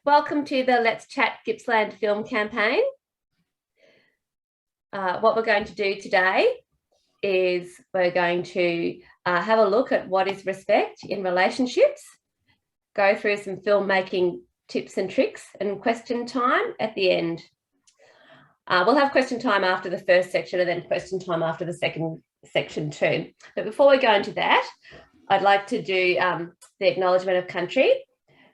Welcome to the Let's Chat Gippsland film campaign. What we're going to do today is we're going to have a look at what is respect in relationships, go through some filmmaking tips and tricks, and question time at the end. We'll have question time after the first section and then question time after the second section too. But before we go into that, I'd like to do the Acknowledgement of Country.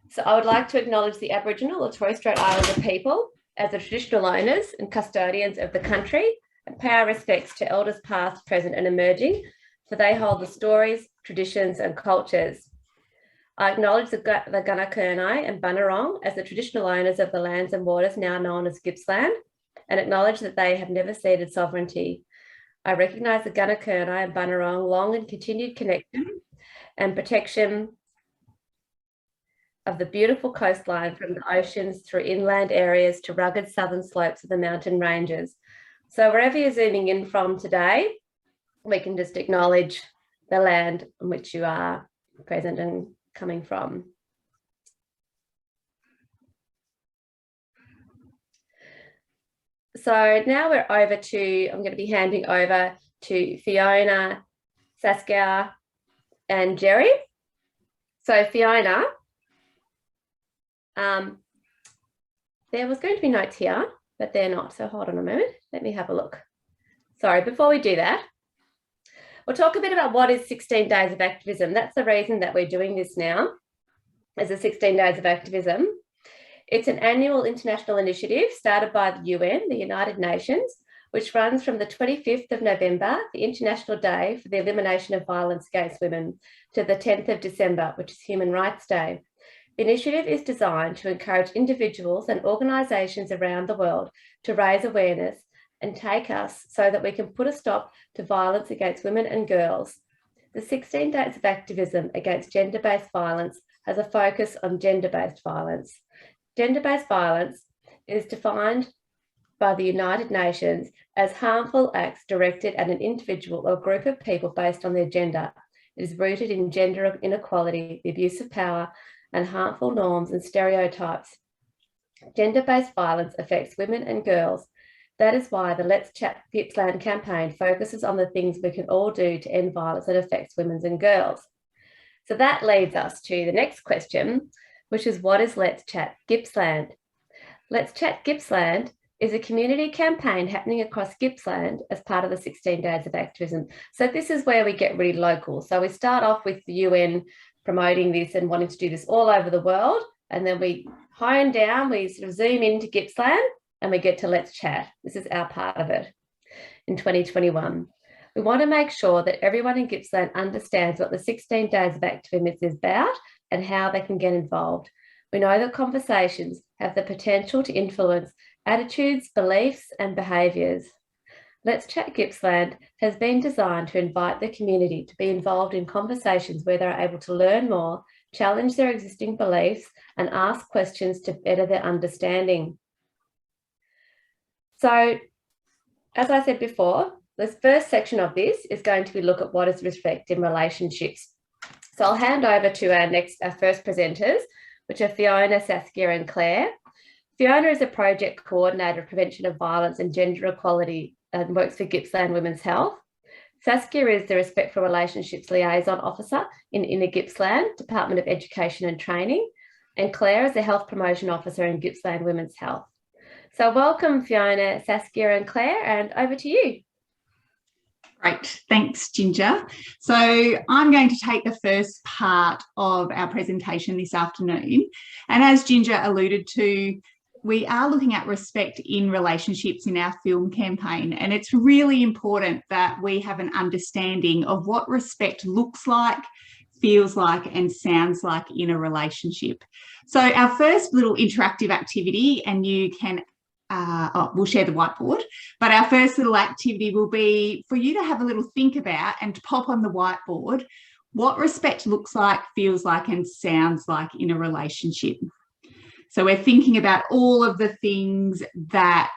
So I would like to acknowledge the Aboriginal or Torres Strait Islander people as the traditional owners and custodians of the country and pay our respects to elders past, present and emerging, for they hold the stories, traditions and cultures. I acknowledge the Gunakurnai and Bunurong as the traditional owners of the lands and waters now known as Gippsland, and acknowledge that they have never ceded sovereignty. I recognise the Gunakurnai and Bunurong long and continued connection and protection of the beautiful coastline from the oceans through inland areas to rugged southern slopes of the mountain ranges. So wherever you're zooming in from today, we can just acknowledge the land on which you are present and coming from. So now we're over to, I'm going to be handing over to Fiona, Saskia and Jerry. So Fiona, there was going to be notes here, but they're not. So hold on a moment. Let me have a look. Sorry, before we do that, we'll talk a bit about what is 16 Days of Activism. That's the reason that we're doing this now, as the 16 Days of Activism. It's an annual international initiative started by the UN, the United Nations, which runs from the 25th of November, the International Day for the Elimination of Violence Against Women, to the 10th of December, which is Human Rights Day. The initiative is designed to encourage individuals and organisations around the world to raise awareness and take us so that we can put a stop to violence against women and girls. The 16 Days of Activism against gender-based violence has a focus on gender-based violence. Gender-based violence is defined by the United Nations as harmful acts directed at an individual or group of people based on their gender. It is rooted in gender inequality, the abuse of power, and harmful norms and stereotypes. Gender-based violence affects women and girls. That is why the Let's Chat Gippsland campaign focuses on the things we can all do to end violence that affects women and girls. So that leads us to the next question, which is, what is Let's Chat Gippsland? Let's Chat Gippsland is a community campaign happening across Gippsland as part of the 16 Days of Activism. So this is where we get really local. So we start off with the UN promoting this and wanting to do this all over the world. And then we hone down, we sort of zoom into Gippsland and we get to Let's Chat. This is our part of it in 2021. We want to make sure that everyone in Gippsland understands what the 16 Days of Activism is about and how they can get involved. We know that conversations have the potential to influence attitudes, beliefs and behaviours. Let's Chat Gippsland has been designed to invite the community to be involved in conversations where they're able to learn more, challenge their existing beliefs and ask questions to better their understanding. So, as I said before, this first section of this is going to be look at what is respect in relationships. So I'll hand over to our first presenters, which are Fiona, Saskia and Claire. Fiona is a project coordinator of prevention of violence and gender equality and works for Gippsland Women's Health. Saskia is the Respect for Relationships Liaison Officer in Inner Gippsland, Department of Education and Training. And Claire is the Health Promotion Officer in Gippsland Women's Health. So welcome Fiona, Saskia and Claire, and over to you. Great, thanks Ginger. So I'm going to take the first part of our presentation this afternoon. And as Ginger alluded to, we are looking at respect in relationships in our film campaign, and it's really important that we have an understanding of what respect looks like, feels like and sounds like in a relationship. So our first little interactive activity, and you can we'll share the whiteboard, but our first little activity will be for you to have a little think about and to pop on the whiteboard what respect looks like, feels like and sounds like in a relationship. So we're thinking about all of the things that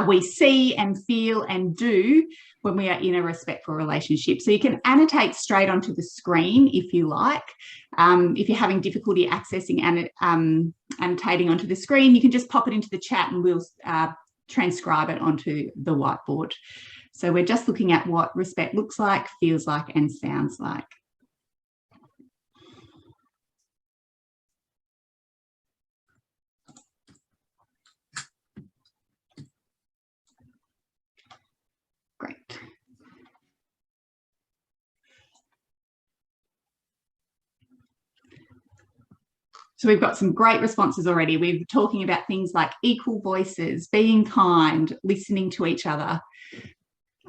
we see and feel and do when we are in a respectful relationship. So you can annotate straight onto the screen if you like. If you're having difficulty accessing annotating onto the screen, you can just pop it into the chat and we'll transcribe it onto the whiteboard. So we're just looking at what respect looks like, feels like, and sounds like. Great. So we've got some great responses already. We're talking about things like equal voices, being kind, listening to each other.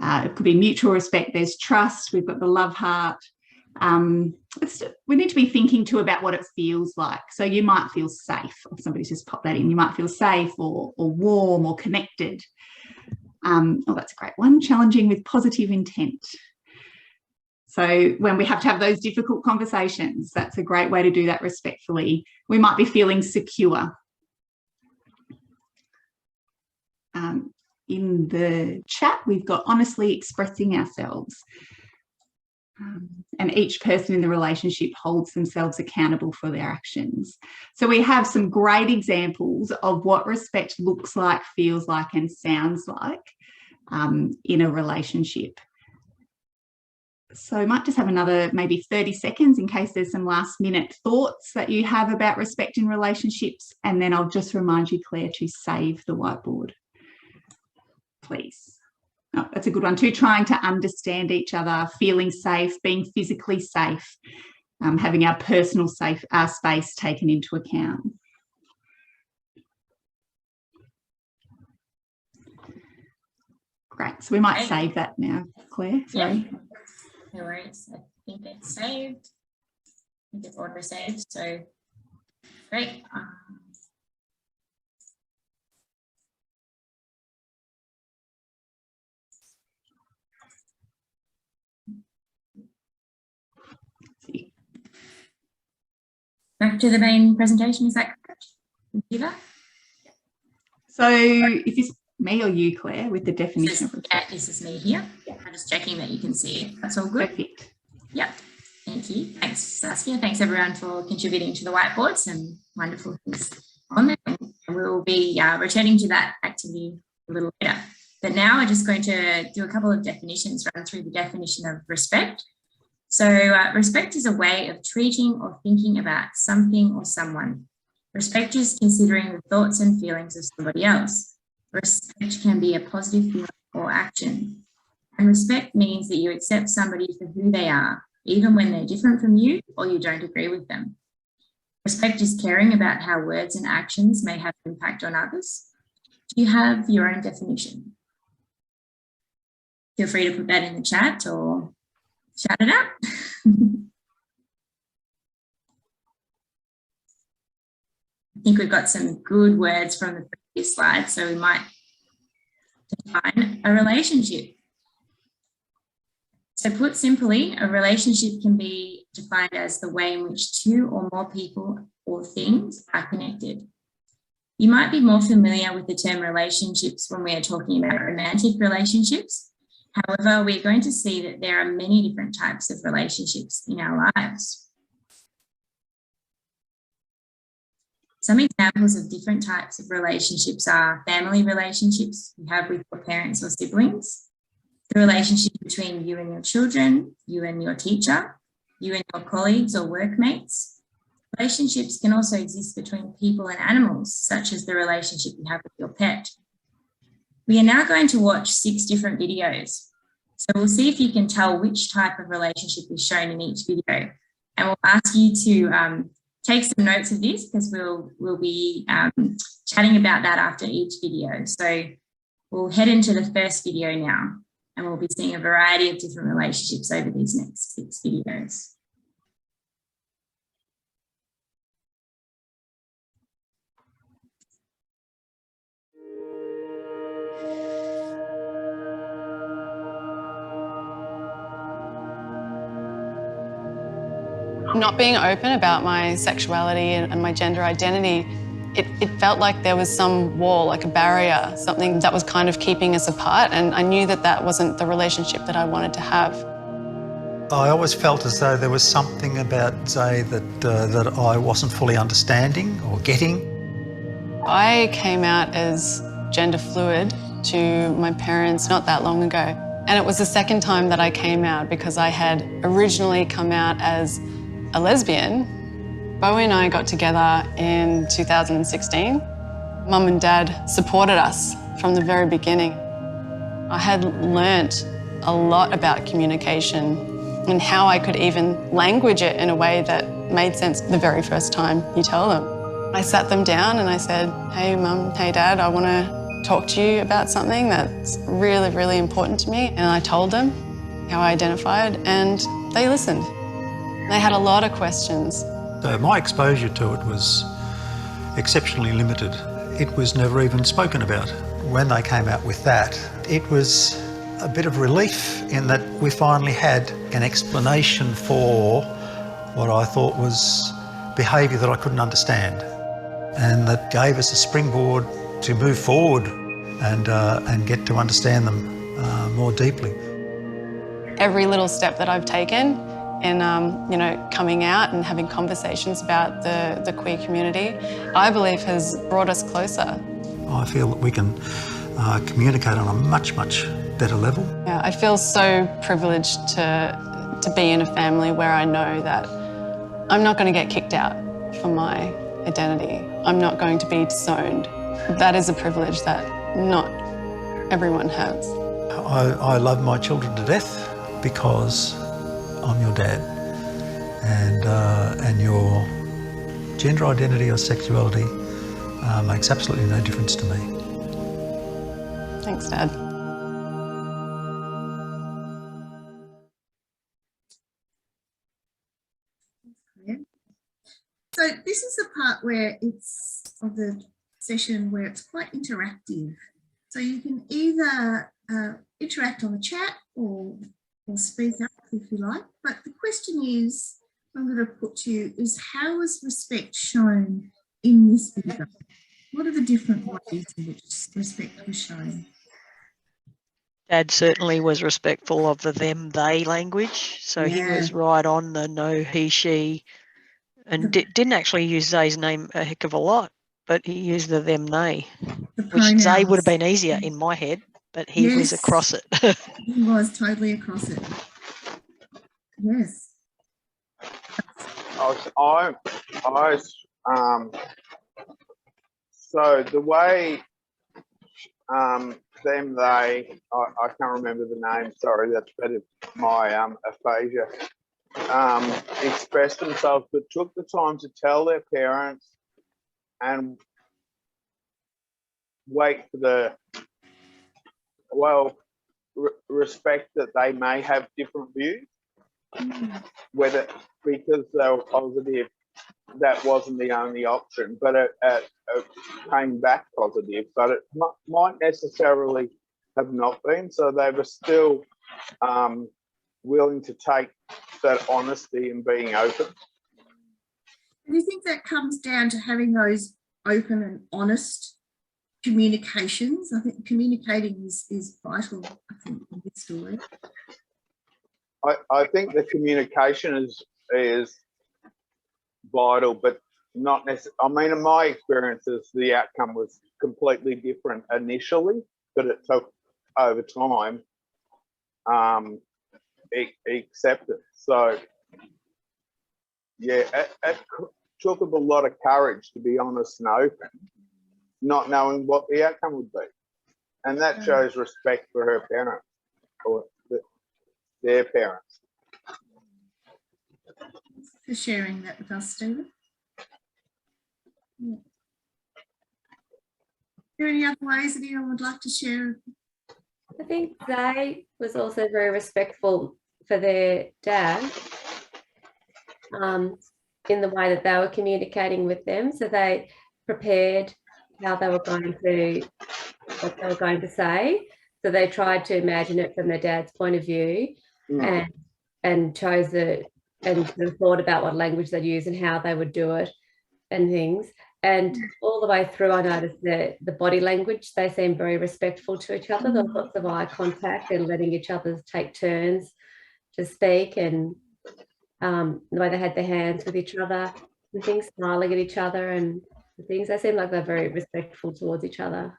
It could be mutual respect. There's trust. We've got the love heart. We need to be thinking too about what it feels like. So you might feel safe. Somebody's just popped that in. You might feel safe or warm or connected. Oh, that's a great one. Challenging with positive intent. So when we have to have those difficult conversations, that's a great way to do that respectfully. We might be feeling secure. In the chat, we've got honestly expressing ourselves. And each person in the relationship holds themselves accountable for their actions. So we have some great examples of what respect looks like, feels like, and sounds like in a relationship. So I might just have another maybe 30 seconds in case there's some last minute thoughts that you have about respect in relationships. And then I'll just remind you, Claire, to save the whiteboard, please. Oh, that's a good one too. Trying to understand each other, feeling safe, being physically safe, having our personal space taken into account. Great. So we might save that now, Claire. Sorry. Yeah. No worries. I think it's saved. I think it's auto saved. So great. Back to the main presentation, is that correct? Computer? So if it's me or you, Claire, with the definition of respect? Yeah, this is me here. Yeah. I'm just checking that you can see it. That's all good. Perfect. Yep. Thank you. Thanks, Saskia. Thanks everyone for contributing to the whiteboard. Some wonderful things on there. And we'll be returning to that activity a little later. But now I'm just going to do a couple of definitions, run through the definition of respect. So respect is a way of treating or thinking about something or someone. Respect is considering the thoughts and feelings of somebody else. Respect can be a positive feeling or action. And respect means that you accept somebody for who they are, even when they're different from you or you don't agree with them. Respect is caring about how words and actions may have impact on others. Do you have your own definition? Feel free to put that in the chat or shout it out. I think we've got some good words from the previous slide, so we might define a relationship. So put simply, a relationship can be defined as the way in which two or more people or things are connected. You might be more familiar with the term relationships when we are talking about romantic relationships. However, we're going to see that there are many different types of relationships in our lives. Some examples of different types of relationships are family relationships you have with your parents or siblings, the relationship between you and your children, you and your teacher, you and your colleagues or workmates. Relationships can also exist between people and animals, such as the relationship you have with your pet. We are now going to watch 6 different videos. So we'll see if you can tell which type of relationship is shown in each video. And we'll ask you to take some notes of this because we'll be chatting about that after each video. So we'll head into the first video now and we'll be seeing a variety of different relationships over these next 6 videos. Not being open about my sexuality and my gender identity It felt like there was some wall, like a barrier, something that was kind of keeping us apart, and I knew that that wasn't the relationship that I wanted to have. I always felt as though there was something about Zay that I wasn't fully understanding or getting. I came out as gender fluid to my parents not that long ago, and it was the second time that I came out because I had originally come out as a lesbian. Bowie and I got together in 2016. Mum and Dad supported us from the very beginning. I had learnt a lot about communication and how I could even language it in a way that made sense the very first time you tell them. I sat them down and I said, hey Mum, hey Dad, I want to talk to you about something that's really, really important to me. And I told them how I identified and they listened. They had a lot of questions. So my exposure to it was exceptionally limited. It was never even spoken about. When they came out with that, it was a bit of relief in that we finally had an explanation for what I thought was behaviour that I couldn't understand, and that gave us a springboard to move forward and get to understand them more deeply. Every little step that I've taken in you know, coming out and having conversations about the queer community, I believe has brought us closer. I feel that we can communicate on a much, much better level. Yeah, I feel so privileged to be in a family where I know that I'm not going to get kicked out for my identity. I'm not going to be disowned. That is a privilege that not everyone has. I love my children to death because I'm your dad, and your gender identity or sexuality makes absolutely no difference to me. Thanks, Dad. So this is the part where it's of the session where it's quite interactive. So you can either interact on the chat or speak up if you like. But the question is, I'm going to put to you, is how is respect shown in this video? What are the different ways in which respect was shown? Dad certainly was respectful of the them, they language. So he was right on the no, he, she, and didn't actually use Zay's name a heck of a lot, but he used the them, they, which Zay would have been easier in my head, but he was across it. He was totally across it. Yes. So the way them, they, I can't remember the name, sorry, that's better my aphasia, expressed themselves, but took the time to tell their parents and wait for the, well, respect that they may have different views, whether because they were positive, that wasn't the only option, but it came back positive, but it might necessarily have not been. So they were still willing to take that honesty and being open. Do you think that comes down to having those open and honest communications? I think communicating is vital, I think, in this story. I think the communication is vital, but not necessarily. I mean, in my experiences, the outcome was completely different initially, but it took over time acceptance. So, yeah, it took a lot of courage to be honest and open, not knowing what the outcome would be. And that shows respect for her parents or their parents. Thanks for sharing that with us, Stephen. Yeah. Are there any other ways that anyone would like to share? I think they was also very respectful for their dad in the way that they were communicating with them. So they prepared how they were going to, what they were going to say. So they tried to imagine it from their dad's point of view and chose and thought about what language they'd use and how they would do it and things. And all the way through, I noticed the body language. They seemed very respectful to each other. There was lots of eye contact and letting each other take turns to speak, and the way they had their hands with each other and things, smiling at each other and things. They seemed like they're very respectful towards each other.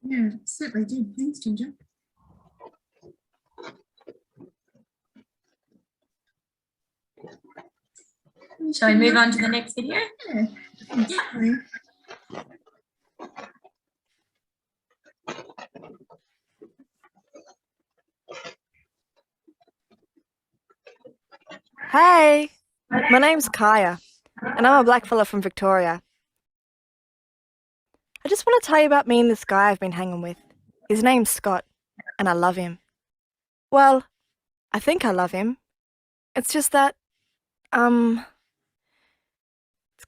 Yeah, certainly did. Thanks, Ginger. Shall we move on to the next video? Yeah, definitely. Hey, my name's Kaya, and I'm a black fella from Victoria. I just want to tell you about me and this guy I've been hanging with. His name's Scott, and I love him. Well, I think I love him. It's just that, it's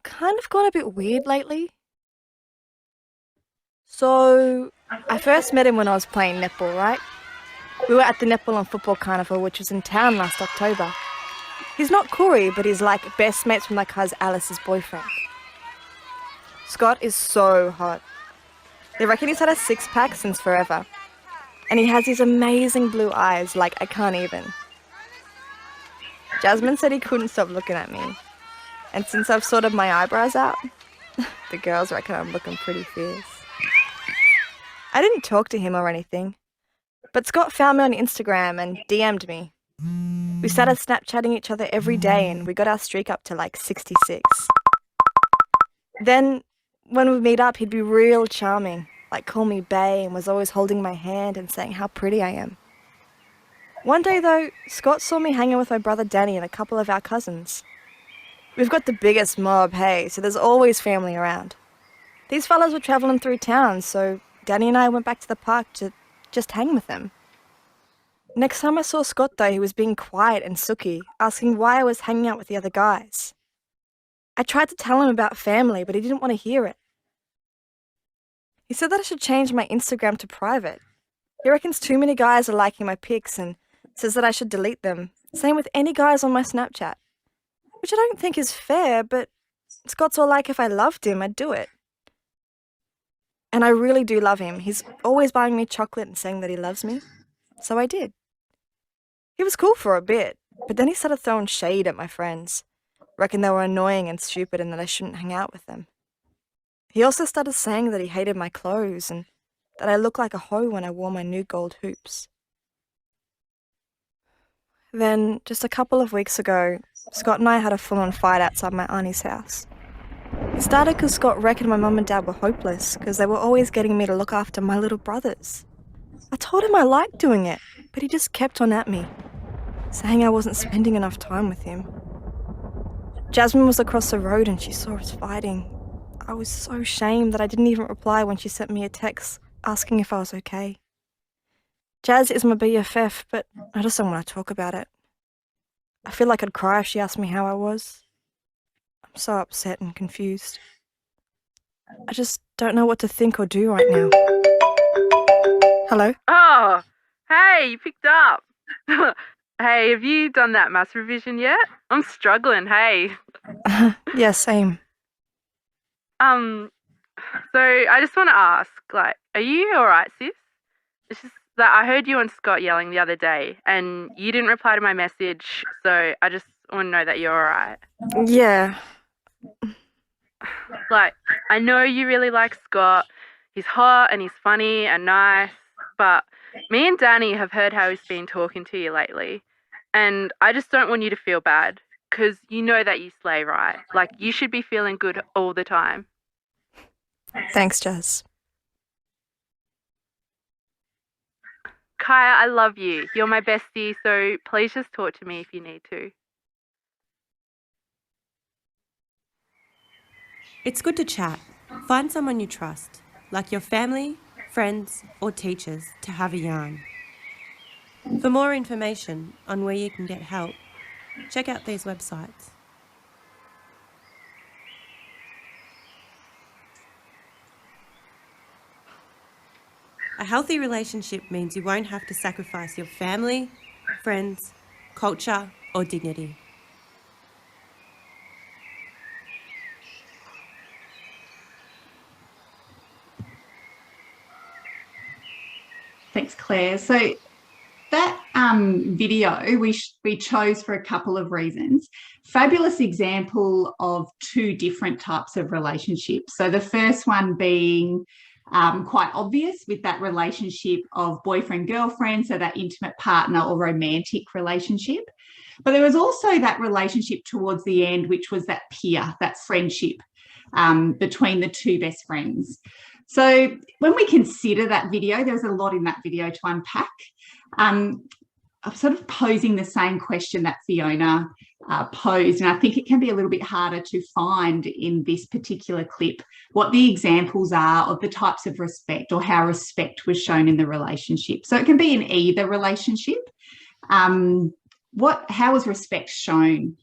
kind of gone a bit weird lately. So, I first met him when I was playing netball, right? We were at the Netball and Football Carnival, which was in town last October. He's not Corey, but he's like best mates with my cousin Alice's boyfriend. Scott is so hot. They reckon he's had a six-pack since forever. And he has these amazing blue eyes, like I can't even. Jasmine said he couldn't stop looking at me. And since I've sorted my eyebrows out, the girls reckon I'm looking pretty fierce. I didn't talk to him or anything, but Scott found me on Instagram and DM'd me. We started Snapchatting each other every day and we got our streak up to like 66. Then, when we'd meet up, he'd be real charming, like call me bae, and was always holding my hand and saying how pretty I am. One day though, Scott saw me hanging with my brother Danny and a couple of our cousins. We've got the biggest mob, hey, so there's always family around. These fellas were travelling through town, so Danny and I went back to the park to just hang with them. Next time I saw Scott though, he was being quiet and sooky, asking why I was hanging out with the other guys. I tried to tell him about family, but he didn't want to hear it. He said that I should change my Instagram to private. He reckons too many guys are liking my pics and says that I should delete them. Same with any guys on my Snapchat. Which I don't think is fair, but Scott's all like if I loved him, I'd do it. And I really do love him. He's always buying me chocolate and saying that he loves me. So I did. He was cool for a bit, but then he started throwing shade at my friends. Reckoned they were annoying and stupid and that I shouldn't hang out with them. He also started saying that he hated my clothes and that I looked like a hoe when I wore my new gold hoops. Then, just a couple of weeks ago, Scott and I had a full-on fight outside my auntie's house. It started because Scott reckoned my mum and dad were hopeless because they were always getting me to look after my little brothers. I told him I liked doing it, but he just kept on at me, saying I wasn't spending enough time with him. Jasmine was across the road and she saw us fighting. I was so ashamed that I didn't even reply when she sent me a text asking if I was okay. Jazz is my BFF, but I just don't want to talk about it. I feel like I'd cry if she asked me how I was. I'm so upset and confused. I just don't know what to think or do right now. Hello? Oh, hey, you picked up. Hey, have you done that maths revision yet? I'm struggling, hey. Yeah, same. So I just want to ask, like, are you alright, sis? It's just that I heard you and Scott yelling the other day and you didn't reply to my message, so I just want to know that you're alright. Yeah. Like, I know you really like Scott. He's hot and he's funny and nice, but me and Danny have heard how he's been talking to you lately, and I just don't want you to feel bad, because you know that you slay, right? Like, you should be feeling good all the time. Thanks, Jazz. Kaya, I love you. You're my bestie, so please just talk to me if you need to. It's good to chat. Find someone you trust, like your family, friends, or teachers, to have a yarn. For more information on where you can get help, check out these websites. A healthy relationship means you won't have to sacrifice your family, friends, culture, or dignity. Thanks, Claire. So that video we chose for a couple of reasons. Fabulous example of two different types of relationships. So the first one being quite obvious with that relationship of boyfriend-girlfriend, so that intimate partner or romantic relationship. But there was also that relationship towards the end, which was that peer, that friendship between the two best friends. So when we consider that video, there's a lot in that video to unpack. I'm sort of posing the same question that Fiona posed, and I think it can be a little bit harder to find in this particular clip what the examples are of the types of respect or how respect was shown in the relationship. So it can be in either relationship. How was respect shown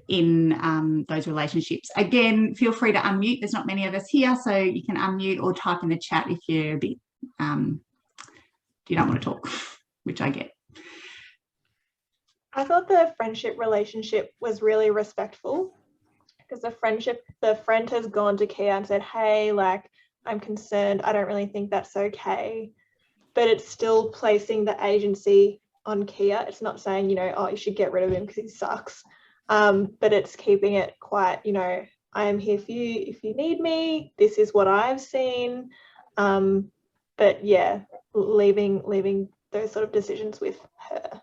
in those relationships? Again, feel free to unmute. There's not many of us here, so you can unmute or type in the chat if you're a bit, you don't want to talk, which I get. I thought the friendship relationship was really respectful, because the friend has gone to Kia and said, hey, like, I'm concerned, I don't really think that's okay. But it's still placing the agency on Kia. It's not saying, you know, oh, you should get rid of him because he sucks. But it's keeping it quite, you know, I am here for you if you need me. This is what I've seen. But yeah, leaving those sort of decisions with her.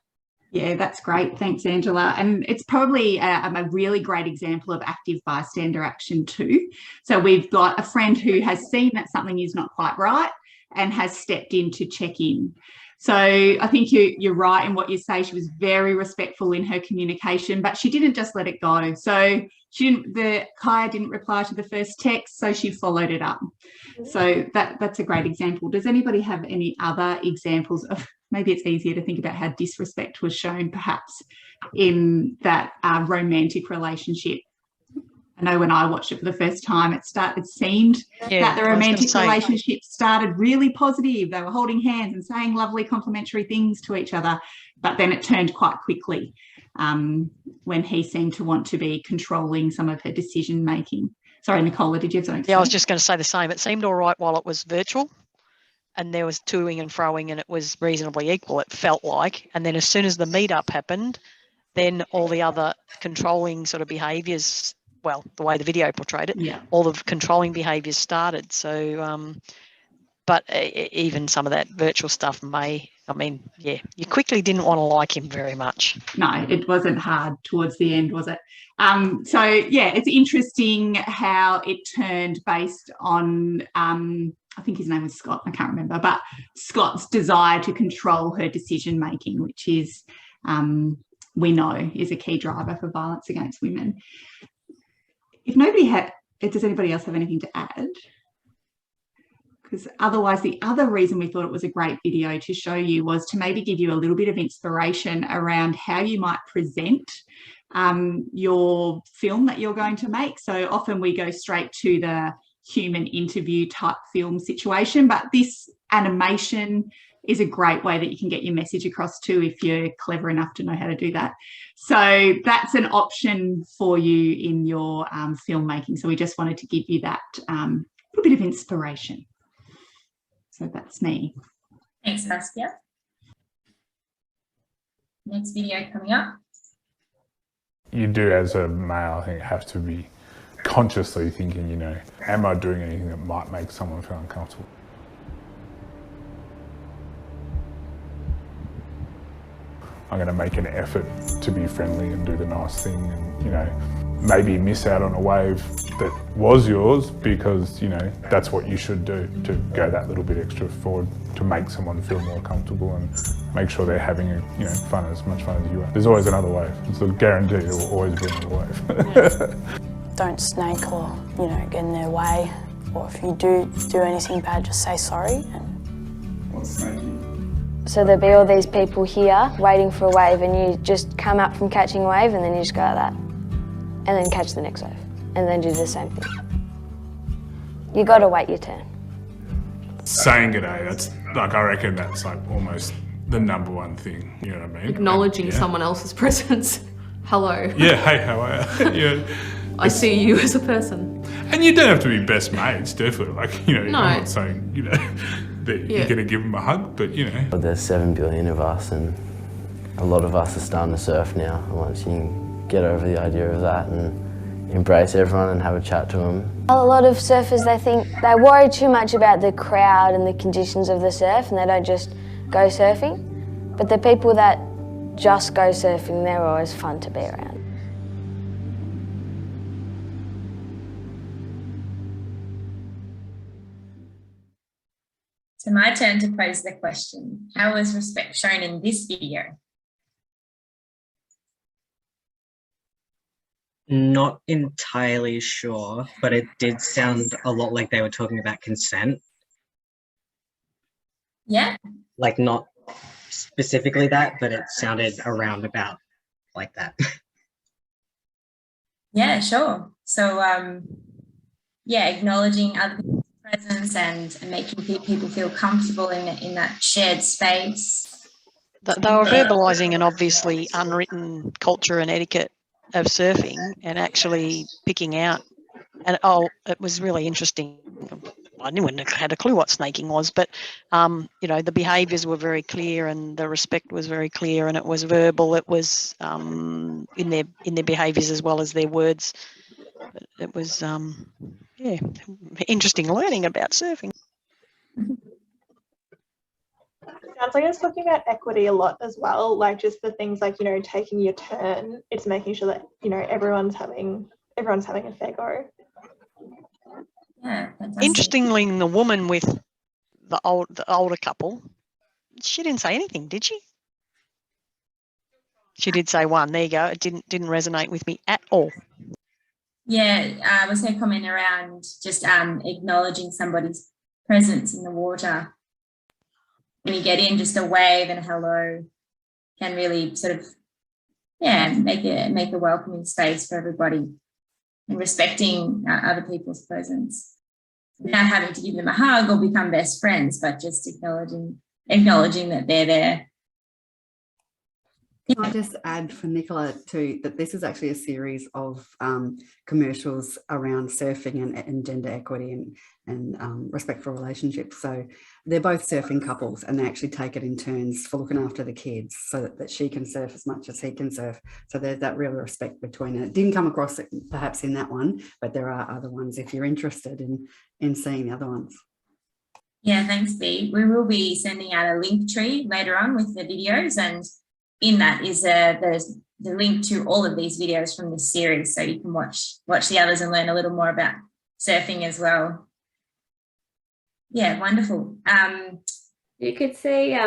Yeah, that's great. Thanks, Angela. And it's probably a really great example of active bystander action too. So we've got a friend who has seen that something is not quite right and has stepped in to check in. So I think you're right in what you say. She was very respectful in her communication, but she didn't just let it go. So Kaya didn't reply to the first text, so she followed it up. So that's a great example. Does anybody have any other examples of, maybe it's easier to think about how disrespect was shown perhaps in that romantic relationship? I know when I watched it for the first time, it seemed that the romantic relationship started really positive. They were holding hands and saying lovely complimentary things to each other, but then it turned quite quickly when he seemed to want to be controlling some of her decision making. Sorry, Nicola, did you have something to say? Yeah, I was just going to say the same. It seemed all right while it was virtual and there was toing and froing and it was reasonably equal, it felt like. And then as soon as the meetup happened, then all the other controlling sort of behaviours, well, the way the video portrayed it, all the controlling behaviours started. So, but even some of that virtual stuff you quickly didn't want to like him very much. No, it wasn't hard towards the end, was it? So, yeah, it's interesting how it turned based on, I think his name was Scott, I can't remember, but Scott's desire to control her decision-making, which is, we know, is a key driver for violence against women. Does anybody else have anything to add? Because otherwise, the other reason we thought it was a great video to show you was to maybe give you a little bit of inspiration around how you might present your film that you're going to make. So often we go straight to the human interview type film situation, but this animation is a great way that you can get your message across too if you're clever enough to know how to do that. So that's an option for you in your filmmaking. So we just wanted to give you that little bit of inspiration. So that's me. Thanks, Saskia. Next video coming up. You do, as a male, I think, have to be consciously thinking, you know, am I doing anything that might make someone feel uncomfortable? I'm going to make an effort to be friendly and do the nice thing and, you know, maybe miss out on a wave that was yours because, you know, that's what you should do, to go that little bit extra forward to make someone feel more comfortable and make sure they're having, you know, fun, as much fun as you are. There's always another wave. It's a guarantee there will always be another wave. Don't snake or, you know, get in their way. Or if you do anything bad, just say sorry. What's snaking? So there'll be all these people here waiting for a wave and you just come up from catching a wave and then you just go like that. And then catch the next wave. And then do the same thing. You got to wait your turn. Saying g'day, that's like, I reckon that's like almost the number one thing, you know what I mean? Acknowledging someone else's presence. Hello. Yeah, hey, how are you? Yeah. I see you as a person. And you don't have to be best mates, definitely. Like, you know, No. I'm not saying, you know, that you're going to give them a hug, but you know. There's 7 billion of us, and a lot of us are starting to surf now. And once you can get over the idea of that and embrace everyone and have a chat to them. A lot of surfers, they worry too much about the crowd and the conditions of the surf, and they don't just go surfing. But the people that just go surfing, they're always fun to be around. So my turn to pose the question. How was respect shown in this video? Not entirely sure, but it did sound a lot like they were talking about consent. Yeah. Like not specifically that, but it sounded around about like that. Yeah, sure. So, yeah, acknowledging other people's presence and making people feel comfortable in that shared space. They were verbalising an obviously unwritten culture and etiquette of surfing and actually picking out. And it was really interesting. I didn't had a clue what snaking was, but you know, the behaviours were very clear and the respect was very clear, and it was verbal. It was in their behaviours as well as their words. It was yeah, interesting learning about surfing. Sounds like it's talking about equity a lot as well, like just the things like, you know, taking your turn. It's making sure that, you know, everyone's having a fair go. Yeah, fantastic. Interestingly, the woman with the older couple, she didn't say anything, did she? She did say one. There you go. It didn't resonate with me at all. Yeah, was her comment around just acknowledging somebody's presence in the water. When you get in, just a wave and a hello can really sort of, yeah, make a welcoming space for everybody, and respecting other people's presence without having to give them a hug or become best friends, but just acknowledging that they're there. Can I just add for Nicola too that this is actually a series of commercials around surfing and gender equity and respectful relationships. So they're both surfing couples, and they actually take it in turns for looking after the kids so that she can surf as much as he can surf. So there's that real respect between it. Didn't come across it perhaps in that one, but there are other ones if you're interested in seeing the other ones. Yeah, thanks, Bea. We will be sending out a link tree later on with the videos, and in that is there's the link to all of these videos from this series, so you can watch the others and learn a little more about surfing as well. Yeah, wonderful. You could see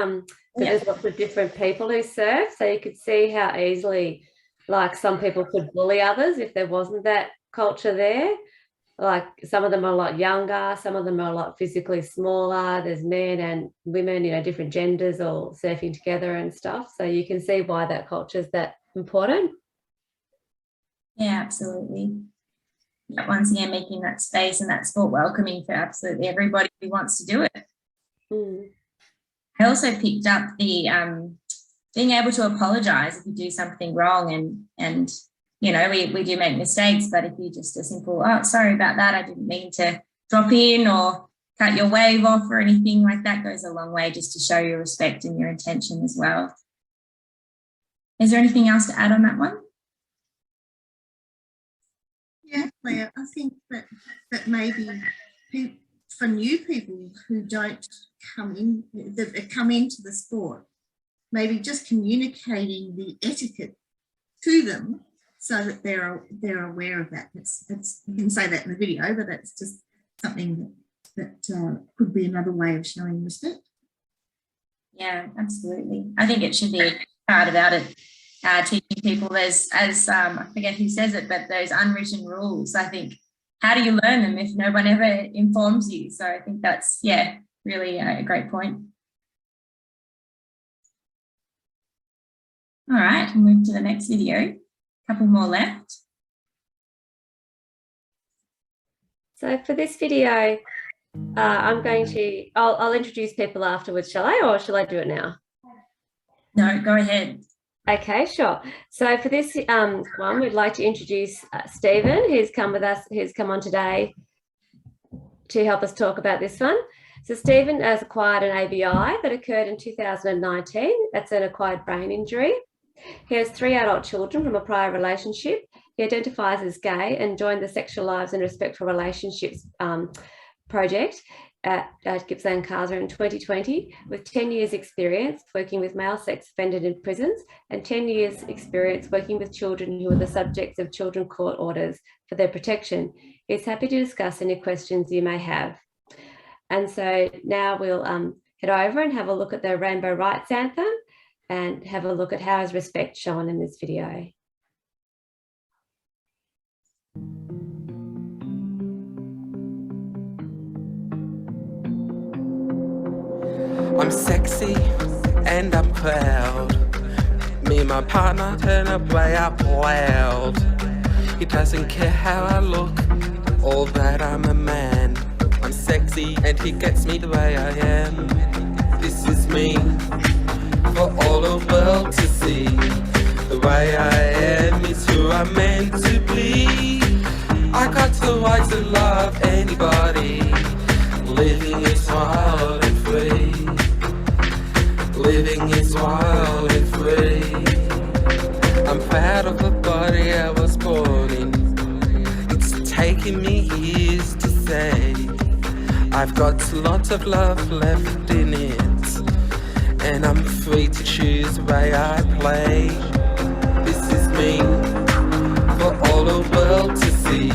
there's lots of different people who surf, so you could see how easily, like, some people could bully others if there wasn't that culture there. Like, some of them are a lot younger, some of them are a lot physically smaller. There's men and women, you know, different genders all surfing together and stuff. So you can see why that culture is that important. Yeah, absolutely. Yeah, once again, making that space and that sport welcoming for absolutely everybody who wants to do it. Mm. I also picked up the being able to apologise if you do something wrong, and you know, we do make mistakes, but if you just a simple, oh, sorry about that, I didn't mean to drop in or cut your wave off or anything like that, goes a long way just to show your respect and your intention as well. Is there anything else to add on that one? Yeah, Claire, I think that maybe for new people who don't come into the sport, maybe just communicating the etiquette to them so that they're aware of that. It's you can say that in the video, but that's just something that could be another way of showing respect. Yeah, absolutely. I think it should be part about it. Teaching people, as I forget who says it, but those unwritten rules. I think, how do you learn them if no one ever informs you? So I think that's, yeah, really a great point. All right, we'll move to the next video. Couple more left. So for this video, I'll introduce people afterwards, shall I, or shall I do it now? No, go ahead. Okay, sure. So for this one, we'd like to introduce Stephen, who's come with us, who's come on today to help us talk about this one. So Stephen has acquired an ABI that occurred in 2019. That's an acquired brain injury. He has 3 adult children from a prior relationship. He identifies as gay and joined the Sexual Lives and Respectful Relationships project at Gippsland in 2020, with 10 years experience working with male sex offenders in prisons and 10 years experience working with children who are the subjects of children court orders for their protection. He's happy to discuss any questions you may have. And so now we'll head over and have a look at the Rainbow Rights Anthem and have a look at how is respect shown in this video. I'm sexy and I'm proud. Me and my partner turn up way up loud. He doesn't care how I look or that I'm a man. I'm sexy and he gets me the way I am. This is me for all the world to see. The way I am is who I'm meant to be. I got the right to love anybody. Living is wild and free. Living is wild and free. I'm proud of the body I was born in. It's taken me years to say I've got lots of love left in it, and I'm free to choose the way I play. This is me for all the world to see.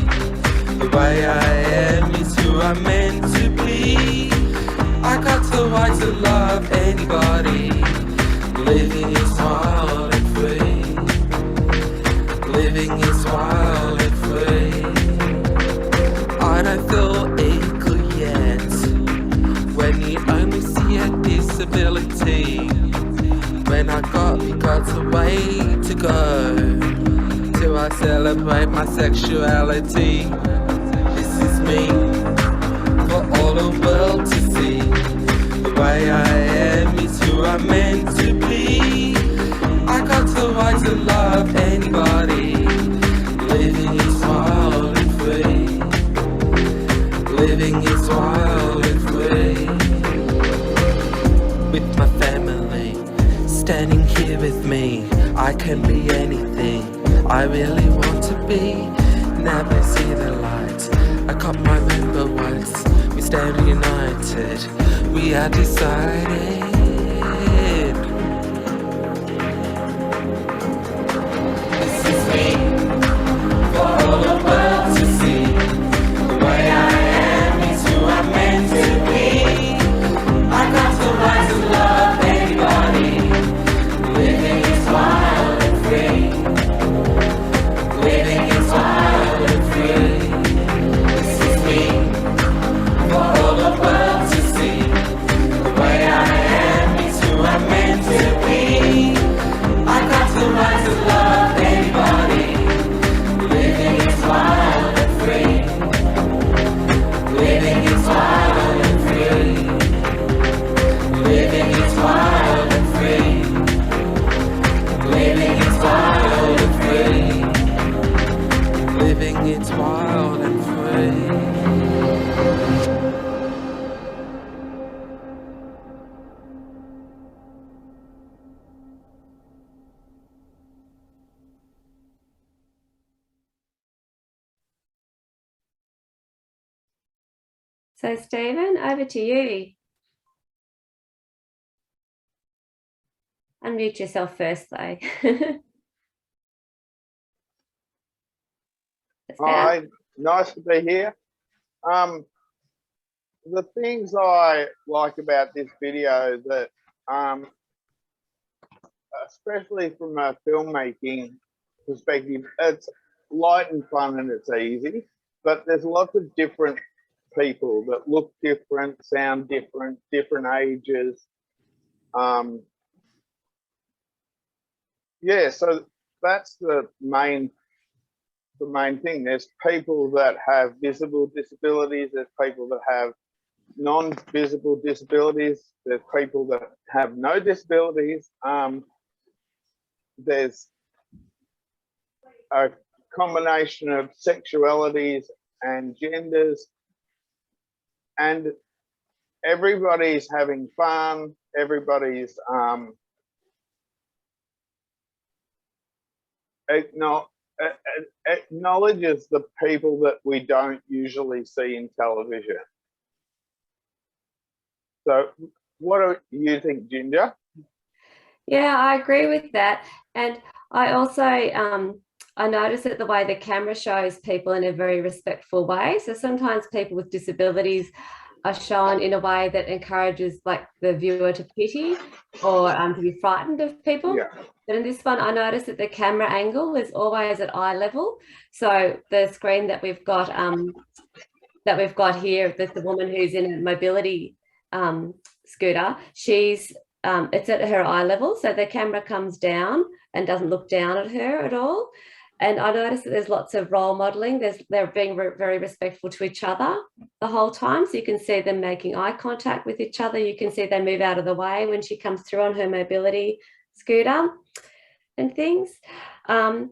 The way I am is who I'm meant to be. I got the right to love anybody. Living is wild and free. Living is wild and free. I don't feel equal yet when you only see a disability. When we got a way to go till I celebrate my sexuality. This is me for all the world to see. The way I am is who I'm meant to be. I got the right to love anybody. Living is wild and free. Living is wild and free. With my family standing here with me, I can be anything I really want to be. Never see the light. I got my rainbow rights. We stand united. We are decided. This is me for all the world to see. The way I am is who I'm meant to be. I got the right to love anybody. Living is wild and free. Living is wild and free. This is me for all the world to see. The way I am is who I'm meant to be. I got the right to love anybody. Living is wild and free. Living is wild and free. Living is wild and free. Living is wild and free. Living is wild and free. So Stephen, over to you. Unmute yourself first though. Hi, nice to be here. The things I like about this video that, especially from a filmmaking perspective, it's light and fun and it's easy, but there's lots of different people that look different, sound different, different ages. Yeah, so that's the main thing. There's people that have visible disabilities, there's people that have non-visible disabilities, there's people that have no disabilities. There's a combination of sexualities and genders, and everybody's having fun, everybody's acknowledges the people that we don't usually see in television. So what do you think, Ginger? Yeah, I agree with that. And I also, I notice that the way the camera shows people in a very respectful way. So sometimes people with disabilities are shown in a way that encourages like the viewer to pity or to be frightened of people. Yeah. But in this one, I noticed that the camera angle is always at eye level. So the screen that we've got here, that the woman who's in a mobility scooter, she's it's at her eye level, so the camera comes down and doesn't look down at her at all. And I noticed that there's lots of role modeling. They're being very respectful to each other the whole time. So you can see them making eye contact with each other. You can see they move out of the way when she comes through on her mobility scooter and things. And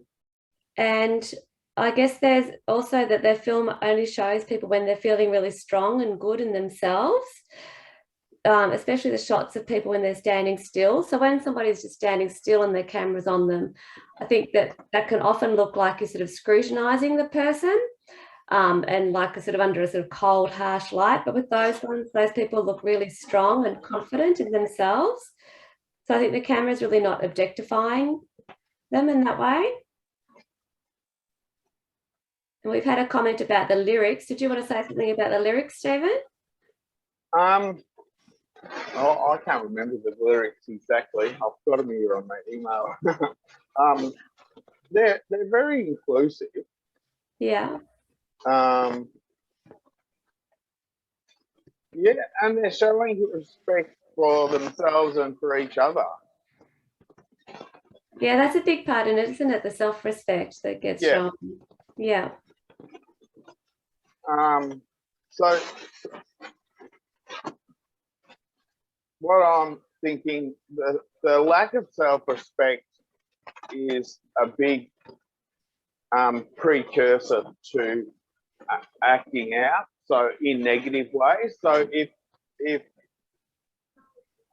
I guess there's also that their film only shows people when they're feeling really strong and good in themselves. Especially the shots of people when they're standing still. So when somebody's just standing still and their camera's on them, I think that can often look like you're sort of scrutinizing the person and like a sort of under a sort of cold, harsh light. But with those ones, those people look really strong and confident in themselves. So I think the camera's really not objectifying them in that way. And we've had a comment about the lyrics. Did you want to say something about the lyrics, Stephen? Oh, I can't remember the lyrics exactly. I've got them here on my email. They're very inclusive. Yeah. Yeah, and they're showing respect for themselves and for each other. Yeah, that's a big part in it, isn't it? The self-respect that gets shown. Yeah. So what I'm thinking, the lack of self-respect is a big precursor to acting out, so in negative ways. So if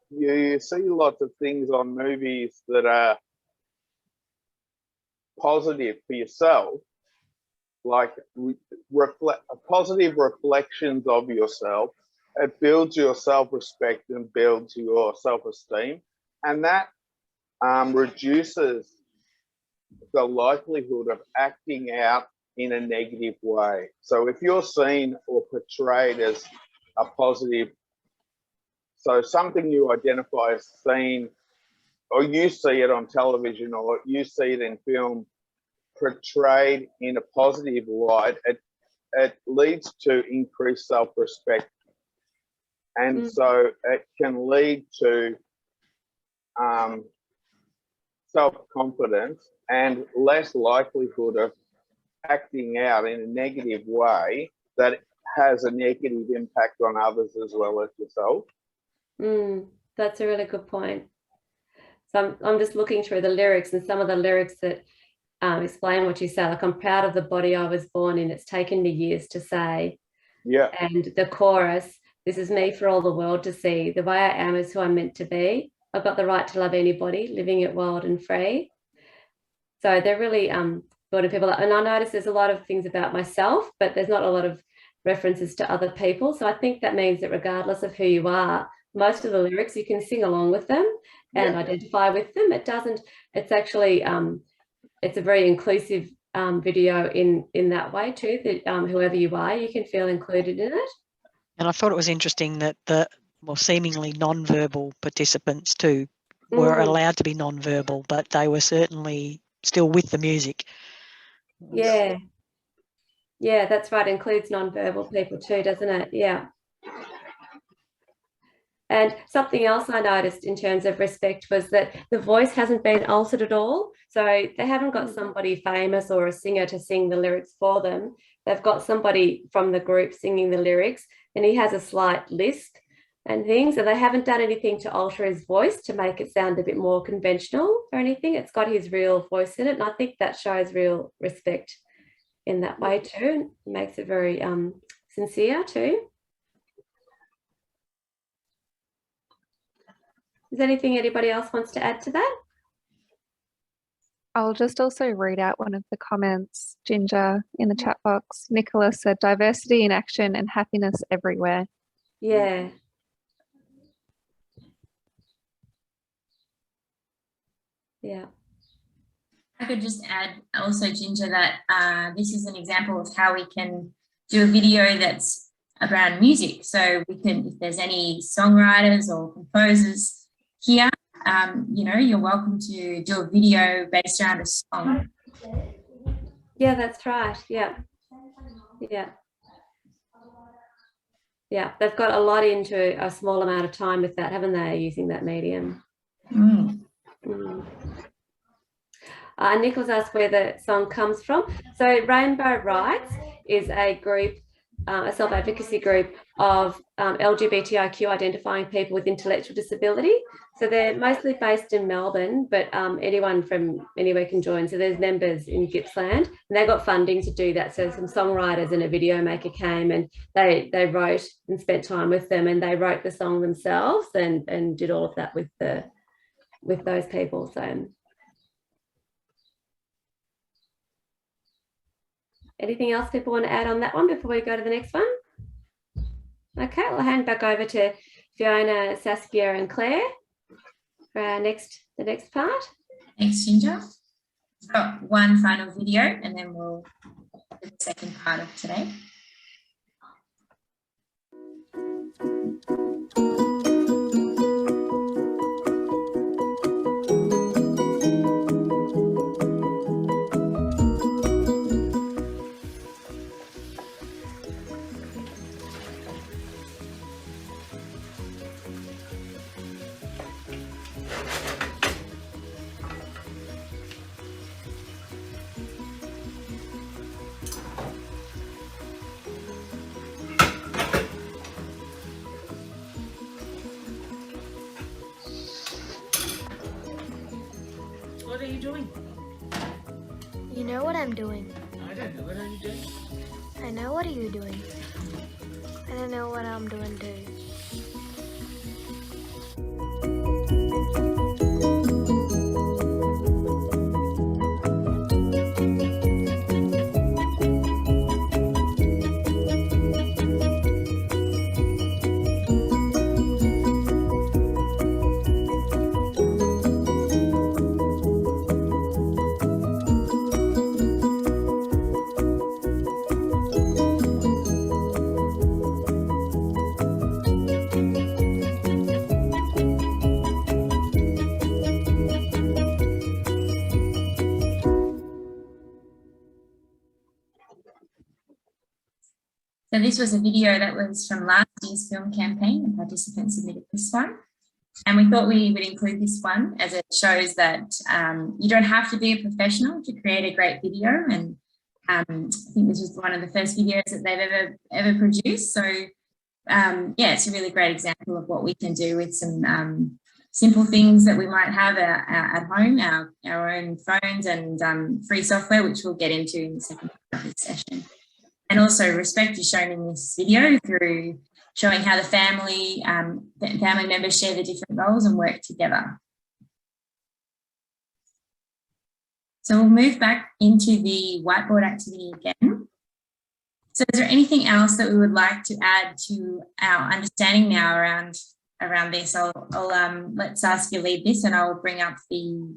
you see lots of things on movies that are positive for yourself, like positive reflections of yourself, it builds your self-respect and builds your self-esteem, and that reduces the likelihood of acting out in a negative way. So if you're seen or portrayed as a positive, so something you identify as seen, or you see it on television or you see it in film portrayed in a positive light, it leads to increased self-respect. And so it can lead to self-confidence and less likelihood of acting out in a negative way that has a negative impact on others as well as yourself. That's a really good point. So I'm just looking through the lyrics, and some of the lyrics that explain what you say, like, I'm proud of the body I was born in, it's taken me years to say. Yeah. And the chorus, this is me for all the world to see. The way I am is who I'm meant to be. I've got the right to love anybody, living it wild and free. So they're really building people up. And I notice there's a lot of things about myself, but there's not a lot of references to other people. So I think that means that regardless of who you are, most of the lyrics you can sing along with them and identify with them. It's actually, it's a very inclusive video in that way too, that whoever you are, you can feel included in it. And I thought it was interesting that the seemingly non-verbal participants too were allowed to be non-verbal, but they were certainly still with the music. Yeah. Yeah, that's right. It includes non-verbal people too, doesn't it? Yeah. And something else I noticed in terms of respect was that the voice hasn't been altered at all. So they haven't got somebody famous or a singer to sing the lyrics for them. They've got somebody from the group singing the lyrics, and he has a slight lisp and things, and they haven't done anything to alter his voice to make it sound a bit more conventional or anything. It's got his real voice in it, and I think that shows real respect in that way too. It makes it very sincere too. Is there anything anybody else wants to add to that? I'll just also read out one of the comments, Ginger, in the chat box. Nicholas said, diversity in action and happiness everywhere. Yeah. Yeah. I could just add also, Ginger, that this is an example of how we can do a video that's around music. So we can, if there's any songwriters or composers here, you know, you're welcome to do a video based around a song. Yeah, that's right. Yeah. Yeah. Yeah, they've got a lot into a small amount of time with that, haven't they, using that medium? Mm. Mm. Nicholas asked where the song comes from. So Rainbow Rights is a group, a self-advocacy group of LGBTIQ identifying people with intellectual disability. So they're mostly based in Melbourne, but anyone from anywhere can join. So there's members in Gippsland, and they got funding to do that. So some songwriters and a video maker came, and they wrote and spent time with them, and they wrote the song themselves and did all of that with those people. So anything else people want to add on that one before we go to the next one? Okay, I'll hand back over to Fiona, Saskia and Claire for the next part. Thanks, Ginger. We've got one final video and then we'll do the second part of today. What are you doing? You know what I'm doing. I don't know. What are you doing? I know what are you doing. And I know what I'm doing too. So this was a video that was from last year's film campaign, and participants submitted this one. And we thought we would include this one as it shows that you don't have to be a professional to create a great video. And I think this was one of the first videos that they've ever produced. So yeah, it's a really great example of what we can do with some simple things that we might have at home, our own phones and free software, which we'll get into in the second part of this session. And also respect is shown in this video through showing how the family members share the different roles and work together. So we'll move back into the whiteboard activity again. So is there anything else that we would like to add to our understanding now around this? I'll let Saskia lead this and I'll bring up the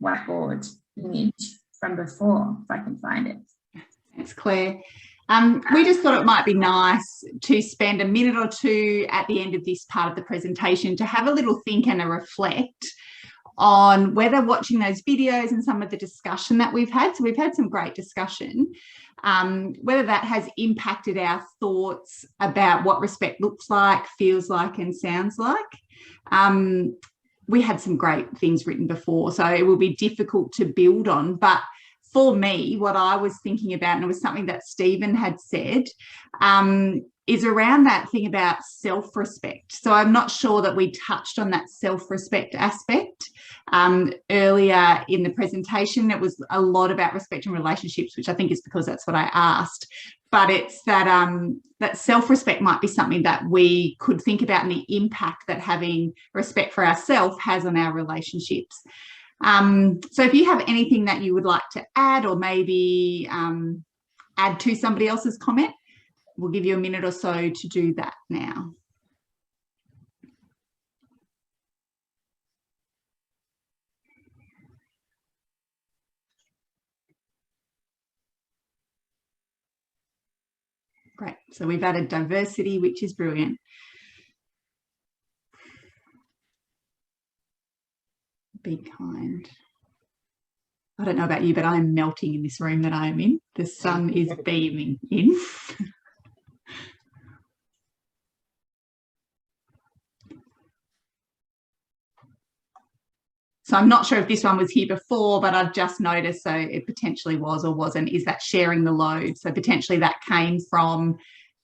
whiteboard image from before if I can find it. Thanks, Claire. We just thought it might be nice to spend a minute or two at the end of this part of the presentation to have a little think and a reflect on whether watching those videos and some of the discussion that we've had, so we've had some great discussion, whether that has impacted our thoughts about what respect looks like, feels like and sounds like. We had some great things written before, so it will be difficult to build on, but for me, what I was thinking about, and it was something that Stephen had said, is around that thing about self-respect. So I'm not sure that we touched on that self-respect aspect earlier in the presentation. It was a lot about respect and relationships, which I think is because that's what I asked. But it's that that self-respect might be something that we could think about, and the impact that having respect for ourselves has on our relationships. So if you have anything that you would like to add, or maybe add to somebody else's comment, we'll give you a minute or so to do that now. Great. So we've added diversity, which is brilliant. Be kind. I don't know about you, but I'm melting in this room that I am in. The sun is beaming in. So I'm not sure if this one was here before, but I've just noticed, so it potentially was or wasn't, is that sharing the load. So potentially that came from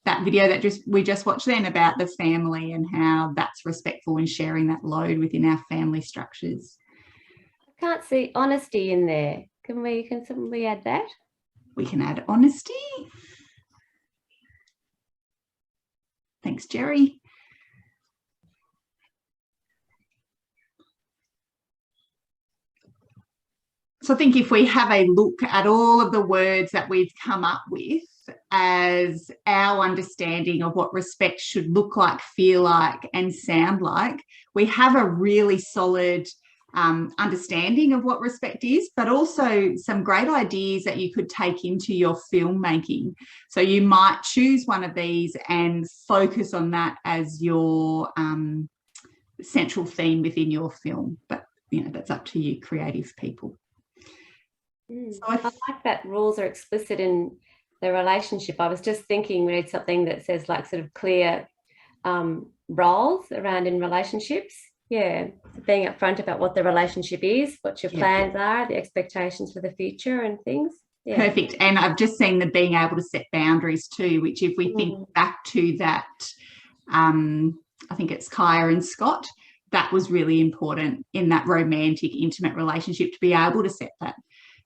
that video that we just watched then about the family and how that's respectful in sharing that load within our family structures. I can't see honesty in there. Can we add that? We can add honesty. Thanks, Jerry. So I think if we have a look at all of the words that we've come up with as our understanding of what respect should look like, feel like, and sound like, we have a really solid understanding of what respect is, but also some great ideas that you could take into your filmmaking. So you might choose one of these and focus on that as your central theme within your film. But, you know, that's up to you, creative people. So I like that rules are explicit in the relationship. I was just thinking we need something that says like sort of clear roles around in relationships. Yeah, being upfront about what the relationship is, what your plans are, the expectations for the future and things. Yeah. Perfect. And I've just seen the being able to set boundaries too, which if we think back to that, I think it's Kaya and Scott, that was really important in that romantic, intimate relationship to be able to set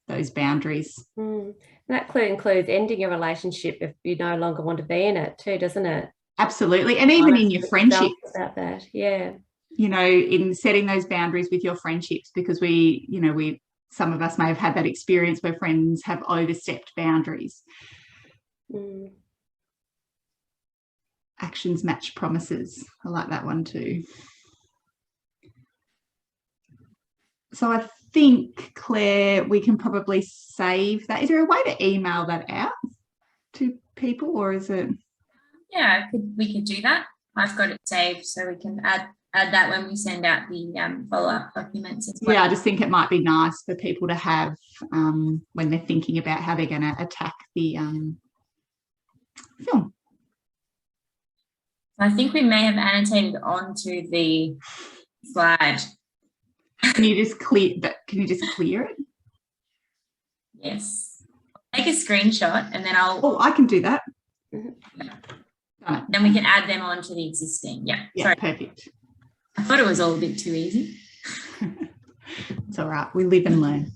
those boundaries. And that includes ending a relationship if you no longer want to be in it too, doesn't it? Absolutely. And even in your friendships. About that, yeah. You know, in setting those boundaries with your friendships, because some of us may have had that experience where friends have overstepped boundaries. Actions match promises. I like that one too. So I think, Claire, we can probably save that. Is there a way to email that out to people, or is it? Yeah, we could do that. I've got it saved, so we can add that when we send out the follow-up documents as well. Yeah, I just think it might be nice for people to have when they're thinking about how they're going to attack the film. I think we may have annotated onto the slide. Can you just clear it? Yes. Take a screenshot and then I'll... Oh, I can do that. Then we can add them on to the existing. Yeah, sorry. Perfect. I thought it was all a bit too easy. It's all right. We live and learn.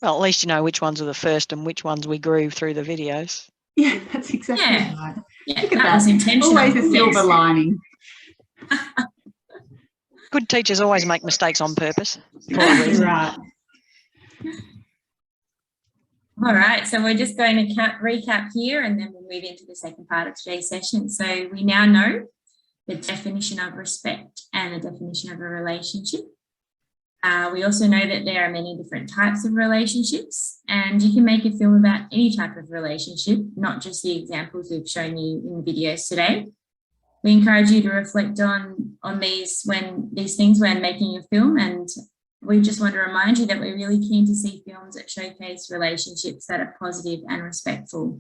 Well, at least you know which ones are the first and which ones we grew through the videos. Yeah, that's exactly right. Yeah, look at that. Was intentional. Always a silver lining. Good teachers always make mistakes on purpose. Right. All right, so we're just going to recap here and then we'll move into the second part of today's session. So we now know the definition of respect and the definition of a relationship. We also know that there are many different types of relationships, and you can make a film about any type of relationship, not just the examples we've shown you in the videos today. We encourage you to reflect on these things when making your film, and we just want to remind you that we're really keen to see films that showcase relationships that are positive and respectful.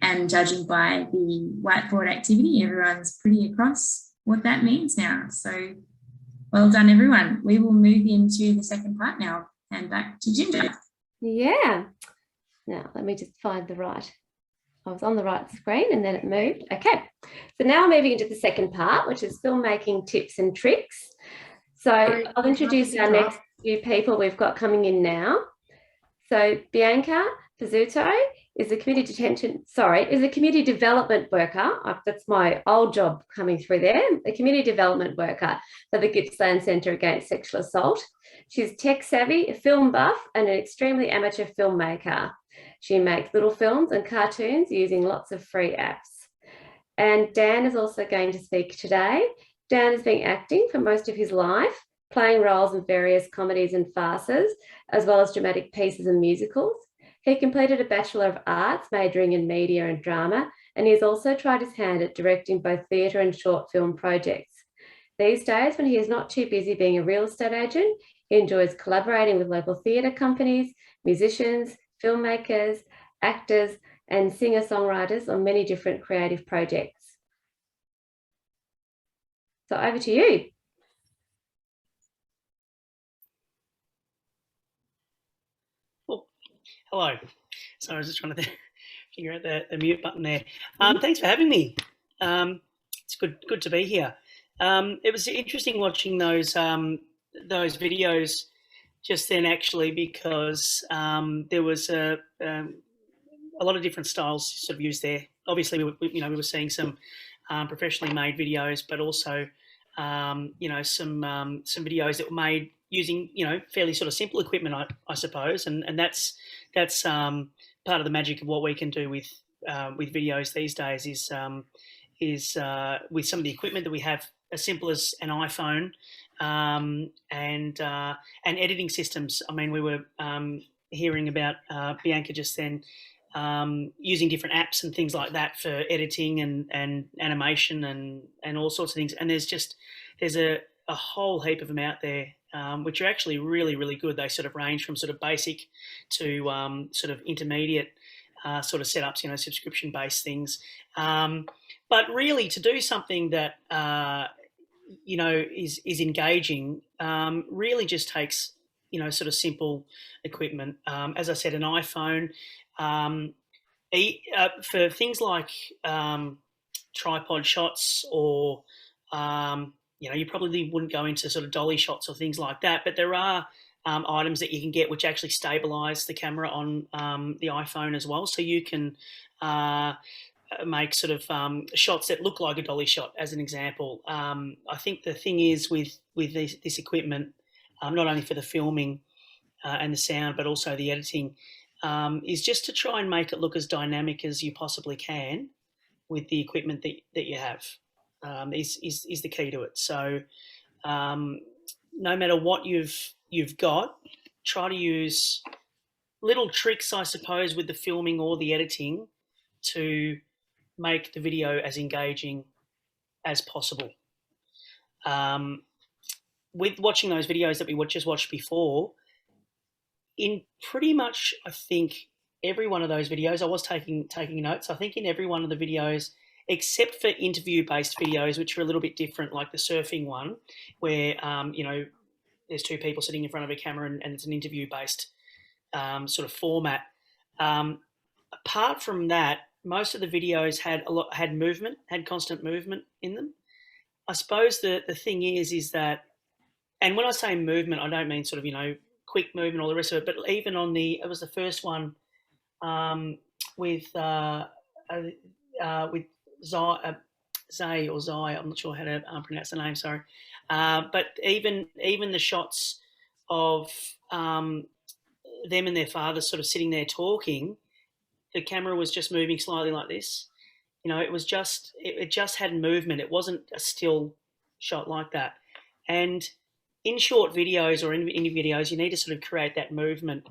And judging by the whiteboard activity, everyone's pretty across what that means now. So well done, everyone. We will move into the second part now and back to Ginger. Yeah. Now, let me just find the right I was on the right screen and then it moved. Okay, so now we're moving into the second part, which is filmmaking tips and tricks. So I'll introduce our next few people we've got coming in now. So Bianca Pizzuto is a community development worker. That's my old job coming through there. A community development worker for the Gippsland Centre Against Sexual Assault. She's tech savvy, a film buff, and an extremely amateur filmmaker. She makes little films and cartoons using lots of free apps. And Dan is also going to speak today. Dan has been acting for most of his life, playing roles in various comedies and farces, as well as dramatic pieces and musicals. He completed a Bachelor of Arts, majoring in media and drama, and he's also tried his hand at directing both theatre and short film projects. These days, when he is not too busy being a real estate agent, he enjoys collaborating with local theatre companies, musicians, filmmakers, actors, and singer-songwriters on many different creative projects. So over to you. Hello. So I was just trying to figure out the mute button there. Thanks for having me. It's good to be here. It was interesting watching those videos just then, actually, because there was a lot of different styles sort of used there. Obviously, we were seeing some professionally made videos, but also some videos that were made using fairly sort of simple equipment, I suppose, and that's part of the magic of what we can do with videos these days is with some of the equipment that we have, as simple as an iPhone and editing systems. I mean, we were hearing about Bianca just then using different apps and things like that for editing and animation and all sorts of things. And there's a whole heap of them out there, which are actually really, really good. They sort of range from sort of basic to sort of intermediate sort of setups, subscription-based things. But really, to do something that is engaging, really just takes sort of simple equipment. As I said, an iPhone. For things like tripod shots or you probably wouldn't go into sort of dolly shots or things like that, but there are items that you can get which actually stabilize the camera on the iPhone as well. So you can make sort of shots that look like a dolly shot, as an example. I think the thing is with this equipment, not only for the filming and the sound, but also the editing, is just to try and make it look as dynamic as you possibly can with the equipment that you have. Is the key to it. So no matter what you've got, try to use little tricks, I suppose, with the filming or the editing to make the video as engaging as possible. With watching those videos that we just watched before, in pretty much, I think, every one of those videos, I was taking notes. I think in every one of the videos, except for interview-based videos, which are a little bit different, like the surfing one, where there's two people sitting in front of a camera and it's an interview-based sort of format. Apart from that, most of the videos had movement, had constant movement in them. I suppose the thing is that, and when I say movement, I don't mean sort of quick movement, all the rest of it, but even on it was the first one with Zay or Zai, I'm not sure how to pronounce the name, sorry. But even the shots of them and their father sort of sitting there talking, the camera was just moving slightly like this. It was it just had movement. It wasn't a still shot like that. And in short videos or in videos, you need to sort of create that movement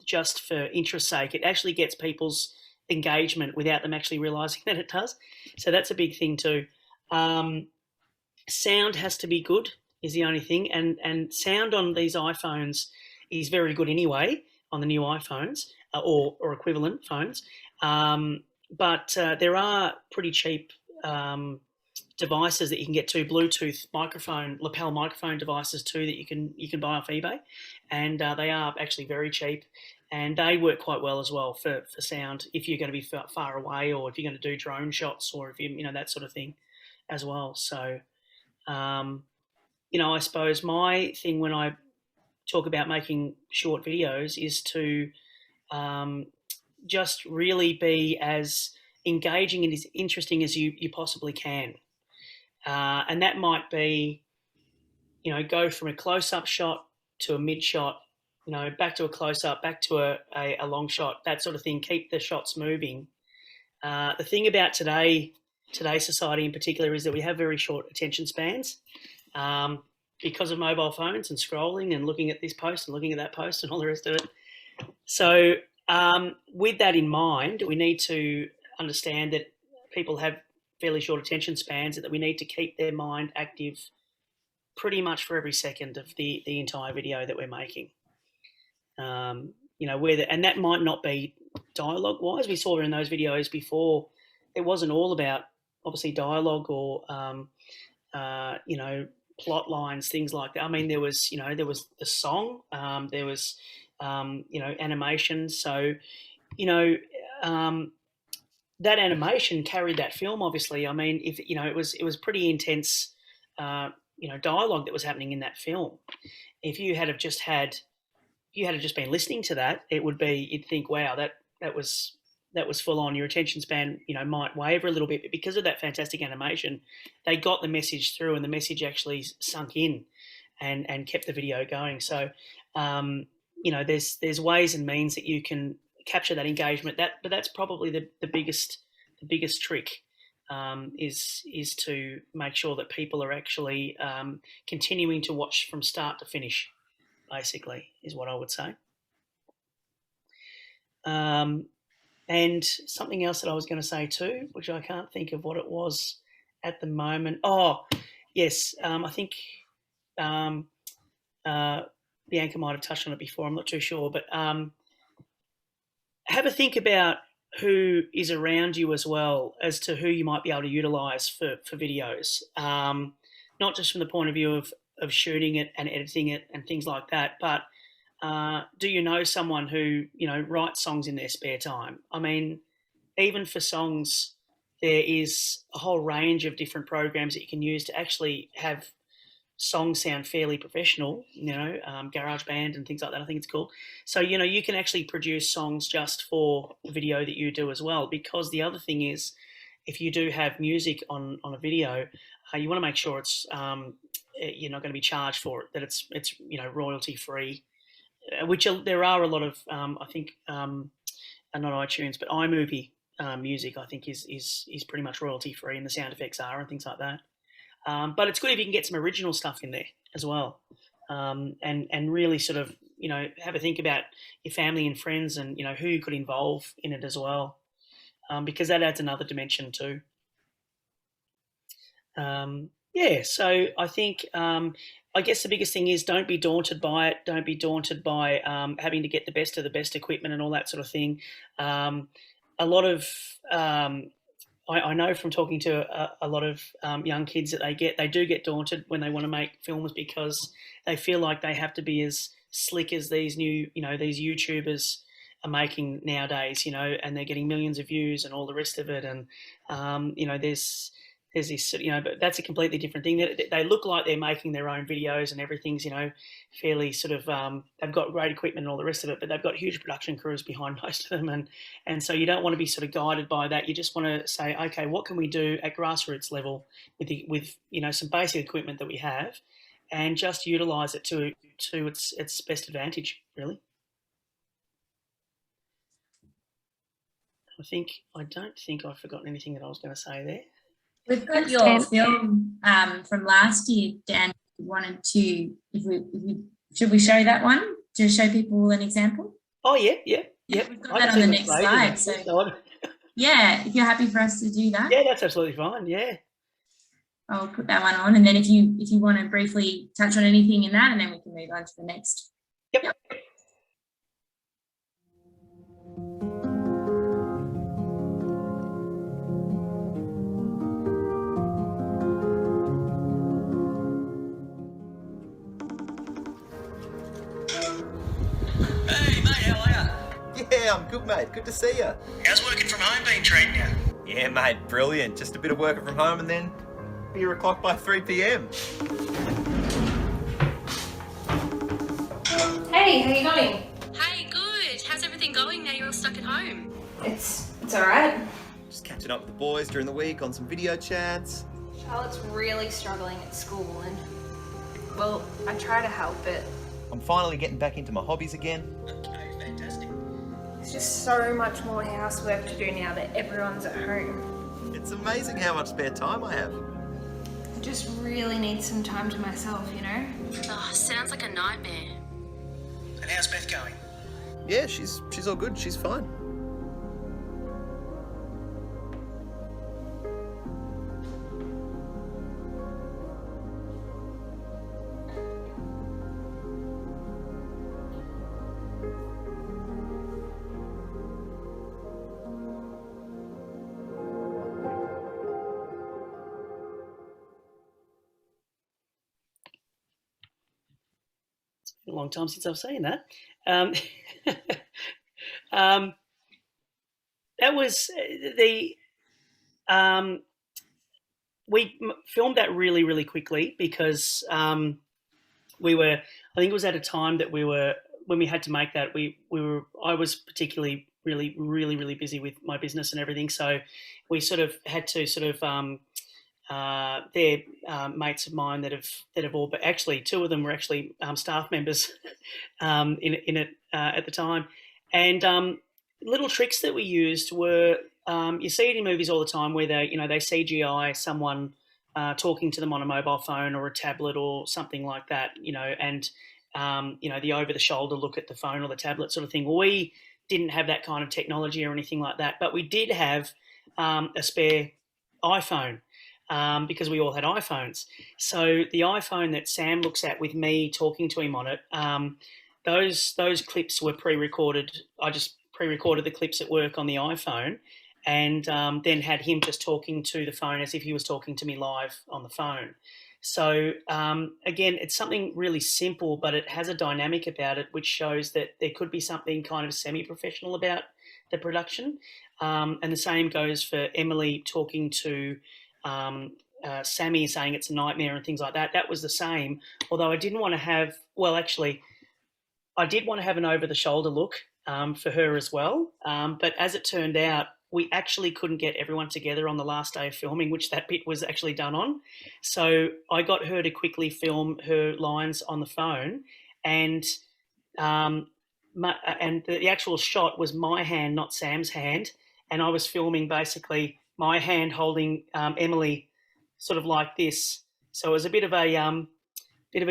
just for interest's sake. It actually gets people's engagement without them actually realizing that it does. So that's a big thing too. Sound has to be good is the only thing. And sound on these iPhones is very good anyway, on the new iPhones or equivalent phones. But there are pretty cheap devices that you can get to, Bluetooth microphone, lapel microphone devices too, that you can buy off eBay, and they are actually very cheap. and they work quite well as well for sound if you're going to be far away, or if you're going to do drone shots, or if you know, that sort of thing as well. So, you know, I suppose my thing when I talk about making short videos is to just really be as engaging and as interesting as you possibly can. And that might be, you know, go from a close-up shot to a mid shot, you know, back to a close-up, back to a long shot, that sort of thing. Keep the shots moving. The thing about today's society in particular is that we have very short attention spans because of mobile phones and scrolling and looking at this post and looking at that post and all the rest of it. So with that in mind, we need to understand that people have fairly short attention spans, and that we need to keep their mind active pretty much for every second of the entire video that we're making. You know, and that might not be dialogue wise. We saw in those videos before, it wasn't all about obviously dialogue or, you know, plot lines, things like that. I mean, there was the song, there was, you know, animation. So, you know, that animation carried that film, obviously. I mean, if, you know, it was pretty intense, you know, dialogue that was happening in that film. If you had just been listening to that, it would be, you'd think, wow, that was full on. Your attention span, you know, might waver a little bit, but because of that fantastic animation, they got the message through, and the message actually sunk in and kept the video going. So, you know, there's ways and means that you can capture that engagement. But that's probably the biggest trick. Is to make sure that people are actually continuing to watch from start to finish, basically, is what I would say. And something else that I was going to say too, which I can't think of what it was at the moment. Oh, yes, I think Bianca might have touched on it before. I'm not too sure, but have a think about who is around you as well, as to who you might be able to utilise for videos, not just from the point of view of shooting it and editing it and things like that, but do you know someone who, you know, writes songs in their spare time? I mean, even for songs, there is a whole range of different programs that you can use to actually have songs sound fairly professional, you know, GarageBand and things like that, I think it's called. So, you know, you can actually produce songs just for the video that you do as well, because the other thing is, if you do have music on a video, you want to make sure it's, you're not going to be charged for it, that it's you know, royalty free, which there are a lot of, I think, not iTunes, but iMovie music, I think is pretty much royalty free, and the sound effects are and things like that. But it's good if you can get some original stuff in there as well, and really sort of, you know, have a think about your family and friends, and, you know, who you could involve in it as well, because that adds another dimension too. Yeah, so I think, I guess the biggest thing is, don't be daunted by it. Don't be daunted by having to get the best of the best equipment and all that sort of thing. A lot of I know from talking to a lot of young kids that they do get daunted when they want to make films, because they feel like they have to be as slick as these new, you know, these YouTubers are making nowadays, you know, and they're getting millions of views and all the rest of it. And, you know, there's this, you know, but that's a completely different thing. They look like they're making their own videos and everything's, you know, fairly sort of, they've got great equipment and all the rest of it, but they've got huge production crews behind most of them. And so you don't want to be sort of guided by that. You just want to say, okay, what can we do at grassroots level with you know, some basic equipment that we have, and just utilize it to its best advantage, really. I don't think I've forgotten anything that I was going to say there. We've got your film from last year, Dan. Wanted to, should we show that one to show people an example? Oh yeah. We've got that on the next slide. So yeah, if you're happy for us to do that. Yeah, that's absolutely fine. Yeah. I'll put that one on, and then if you want to briefly touch on anything in that, and then we can move on to the next. Yep. Hey mate, how are ya? good, mate. Good to see you. How's working from home been treating you? Yeah, mate, brilliant. Just a bit of working from home and then beer o'clock by 3 p.m. Hey, how you going? Hey, good. How's everything going now you're all stuck at home? It's alright. Just catching up with the boys during the week on some video chats. Charlotte's really struggling at school and, well, I try to help, but I'm finally getting back into my hobbies again. Okay, fantastic. there's just so much more housework to do now that everyone's at home. It's amazing how much spare time I have. I just really need some time to myself, you know? Oh, sounds like a nightmare. And how's Beth going? Yeah, she's all good. She's fine. A long time since I've seen that. That was the we filmed that really, really quickly because we were. I think it was at a time that we were when we had to make that. I was particularly really busy with my business and everything, so we sort of had to they're mates of mine that have all, but actually two of them were actually staff members in it at the time, and little tricks that we used were you see it in movies all the time where they CGI someone talking to them on a mobile phone or a tablet or something like that, and the over the shoulder look at the phone or the tablet sort of thing. We didn't have that kind of technology or anything like that, but we did have a spare iPhone. Because we all had iPhones. So the iPhone that Sam looks at with me talking to him on it, those clips were pre-recorded. I just pre-recorded the clips at work on the iPhone and then had him just talking to the phone as if he was talking to me live on the phone. So again, it's something really simple, but it has a dynamic about it which shows that there could be something kind of semi-professional about the production. And the same goes for Emily talking to Sammy, saying it's a nightmare and things like that. That was the same, although I didn't want to have, I did want to have an over-the-shoulder look for her as well, but as it turned out, we actually couldn't get everyone together on the last day of filming, which that bit was actually done on. So I got her to quickly film her lines on the phone, and the actual shot was my hand, not Sam's hand, and I was filming basically my hand holding Emily sort of like this. So it was a bit of a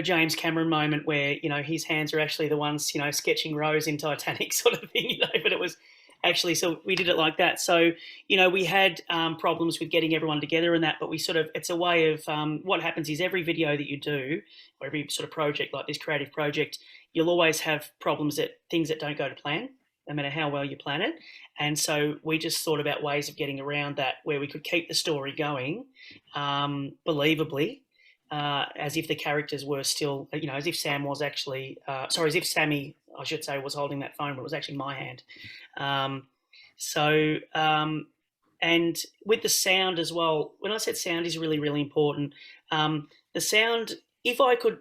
James Cameron moment where, his hands are actually the ones, sketching Rose in Titanic sort of thing, but it was actually, so we did it like that. So, we had problems with getting everyone together and that, but it's a way of, what happens is every video that you do, or every sort of project like this creative project, you'll always have problems things that don't go to plan, no matter how well you plan it. And so we just thought about ways of getting around that where we could keep the story going believably, as if the characters were still, as if Sam was actually, as if Sammy, I should say, was holding that phone, but it was actually my hand. And with the sound as well, when I said sound is really, really important, the sound, if I could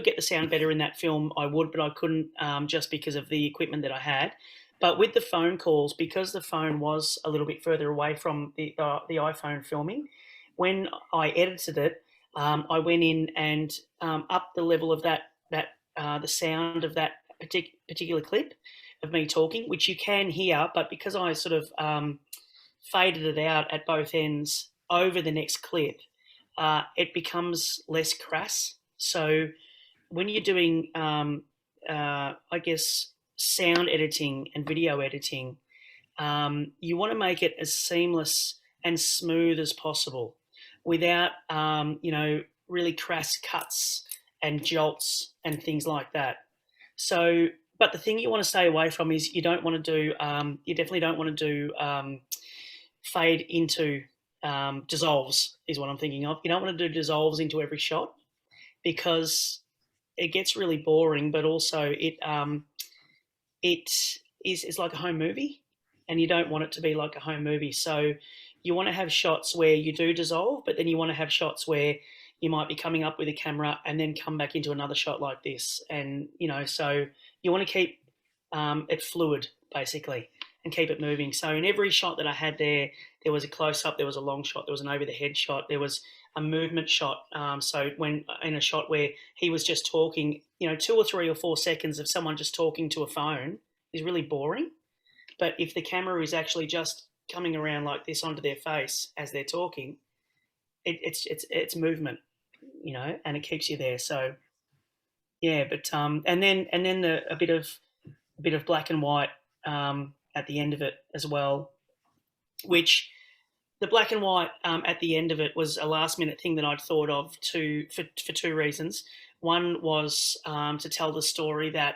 get the sound better in that film, I would, but I couldn't just because of the equipment that I had. But with the phone calls, because the phone was a little bit further away from the iPhone filming, when I edited it, I went in and upped the level of the sound of that particular clip of me talking, which you can hear, but because I sort of faded it out at both ends over the next clip, it becomes less crass. So when you're doing, I guess, sound editing and video editing, you want to make it as seamless and smooth as possible without, really crass cuts and jolts and things like that. So, but the thing you want to stay away from is you don't want to do, you definitely don't want to do fade into dissolves is what I'm thinking of. You don't want to do dissolves into every shot because it gets really boring, but also it is like a home movie, and you don't want it to be like a home movie. So you want to have shots where you do dissolve, but then you want to have shots where you might be coming up with a camera and then come back into another shot like this. And, so you want to keep it fluid, basically, and keep it moving. So in every shot that I had there was a close-up, there was a long shot, there was an over-the-head shot, there was a movement shot. So when in a shot where he was just talking, 2 or 3 or 4 seconds of someone just talking to a phone is really boring. But if the camera is actually just coming around like this onto their face as they're talking, it's movement, and it keeps you there. So yeah, but and then a bit of black and white at the end of it as well, which the black and white at the end of it was a last minute thing that I'd thought of for 2 reasons. One was to tell the story that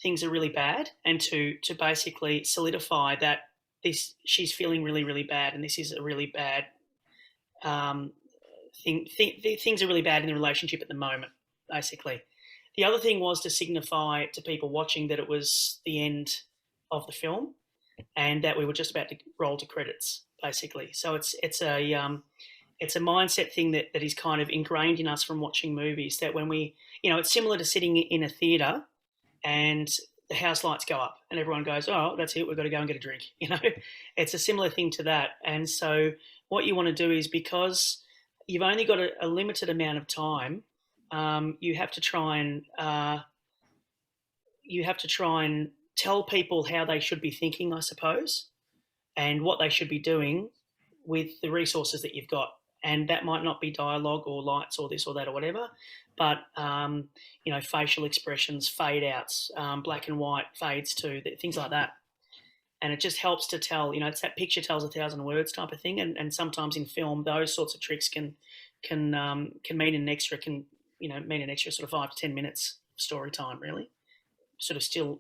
things are really bad, and to basically solidify that she's feeling really, really bad, and this is a really bad thing. Things are really bad in the relationship at the moment, basically. The other thing was to signify to people watching that it was the end of the film, and that we were just about to roll to credits, basically. So it's a mindset thing that is kind of ingrained in us from watching movies, that when we, it's similar to sitting in a theatre and the house lights go up and everyone goes, oh, that's it, we've got to go and get a drink. It's a similar thing to that. And so what you want to do is, because you've only got a limited amount of time, you have to try and tell people how they should be thinking, I suppose, and what they should be doing with the resources that you've got. And that might not be dialogue or lights or this or that or whatever, but, facial expressions, fade outs, black and white fades too, things like that. And it just helps to tell, it's that picture tells 1,000 words type of thing. And sometimes in film, those sorts of tricks can mean an extra, sort of 5 to 10 minutes story time, really. Sort of still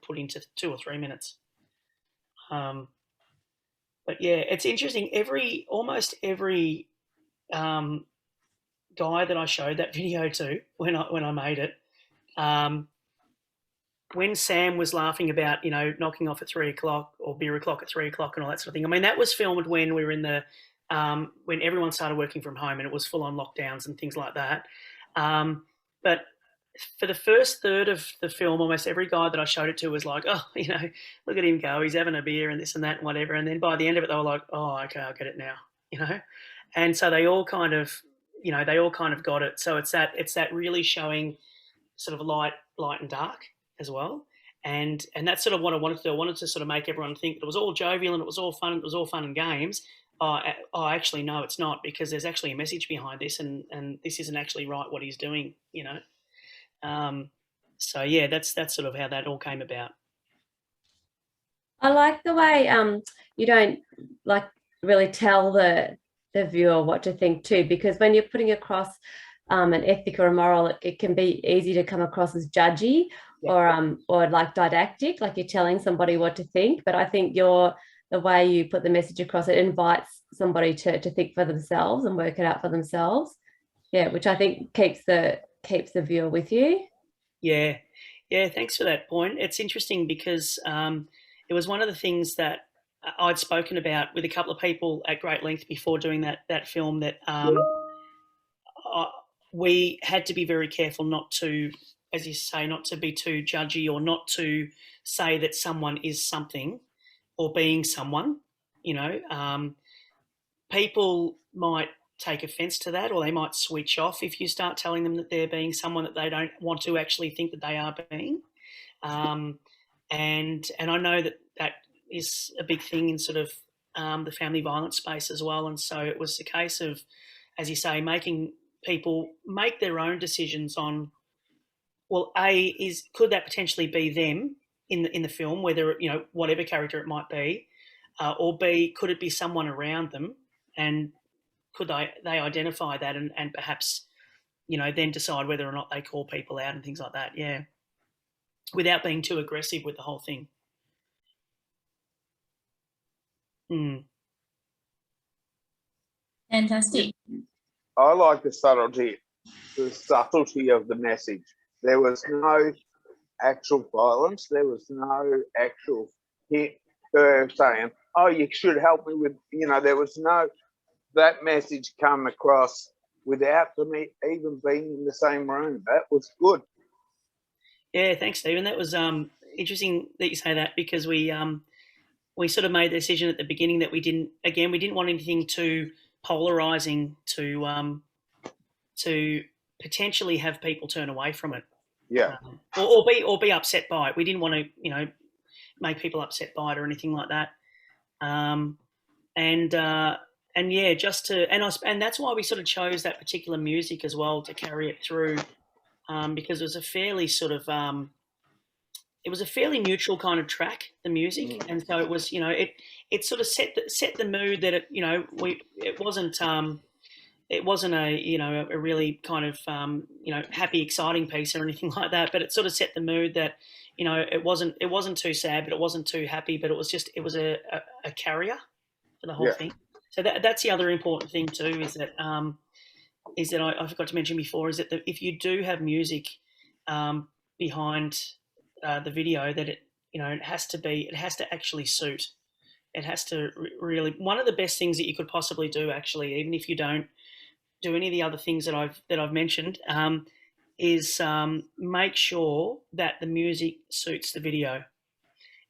put into 2 or 3 minutes. But yeah, it's interesting. Almost every guy that I showed that video to when I made it, when Sam was laughing about knocking off at 3 o'clock or beer o'clock at 3 o'clock and all that sort of thing. I mean, that was filmed when we were in the when everyone started working from home and it was full on lockdowns and things like that. But for the first third of the film, almost every guy that I showed it to was like, oh, look at him go, he's having a beer and this and that and whatever. And then by the end of it, they were like, oh, okay, I get it now, And so they all kind of, got it. So it's that really showing sort of light and dark as well. And that's sort of what I wanted to do. I wanted to sort of make everyone think that it was all jovial and it was all fun. It was all fun and games. Actually, no, it's not, because there's actually a message behind this, and this isn't actually right what he's doing, So yeah, that's sort of how that all came about. I like the way you don't really tell the viewer what to think too, because when you're putting across an ethic or a moral, it can be easy to come across as judgy or like didactic, like you're telling somebody what to think. But I think the way you put the message across, it invites somebody to think for themselves and work it out for themselves. Yeah, which I think keeps the viewer with you. Yeah, thanks for that point. It's interesting because it was one of the things that I'd spoken about with a couple of people at great length before doing that film, that we had to be very careful not to, as you say, not to be too judgy, or not to say that someone is something or being someone. People might take offence to that, or they might switch off if you start telling them that they're being someone that they don't want to actually think that they are being. And I know that is a big thing in sort of the family violence space as well. And so it was a case of, as you say, making people make their own decisions on, well, could that potentially be them in the film, whether, whatever character it might be, or B, could it be someone around them, and could they identify that and perhaps, then decide whether or not they call people out and things like that, yeah, without being too aggressive with the whole thing. Fantastic. I like the subtlety of the message. There was no actual violence. There was no actual her saying, "Oh, you should help me with," there was no, that message come across without them even being in the same room. That was good. Yeah, thanks, Stephen. That was interesting that you say that, because we sort of made the decision at the beginning that we didn't want anything too polarizing to potentially have people turn away from it. Yeah. Or be upset by it. We didn't want to, make people upset by it or anything like that. And yeah, and that's why we sort of chose that particular music as well to carry it through, because it was a fairly sort of it was a fairly neutral kind of track, the music, and so it was, it sort of set the mood that it wasn't a really kind of happy, exciting piece or anything like that, but it sort of set the mood that it wasn't too sad, but it wasn't too happy, but it was a carrier for the whole thing. So that's the other important thing too, is that I forgot to mention before, is that if you do have music behind the video, that it has to actually suit. It has to really, one of the best things that you could possibly do, actually, even if you don't do any of the other things that I've mentioned, is make sure that the music suits the video.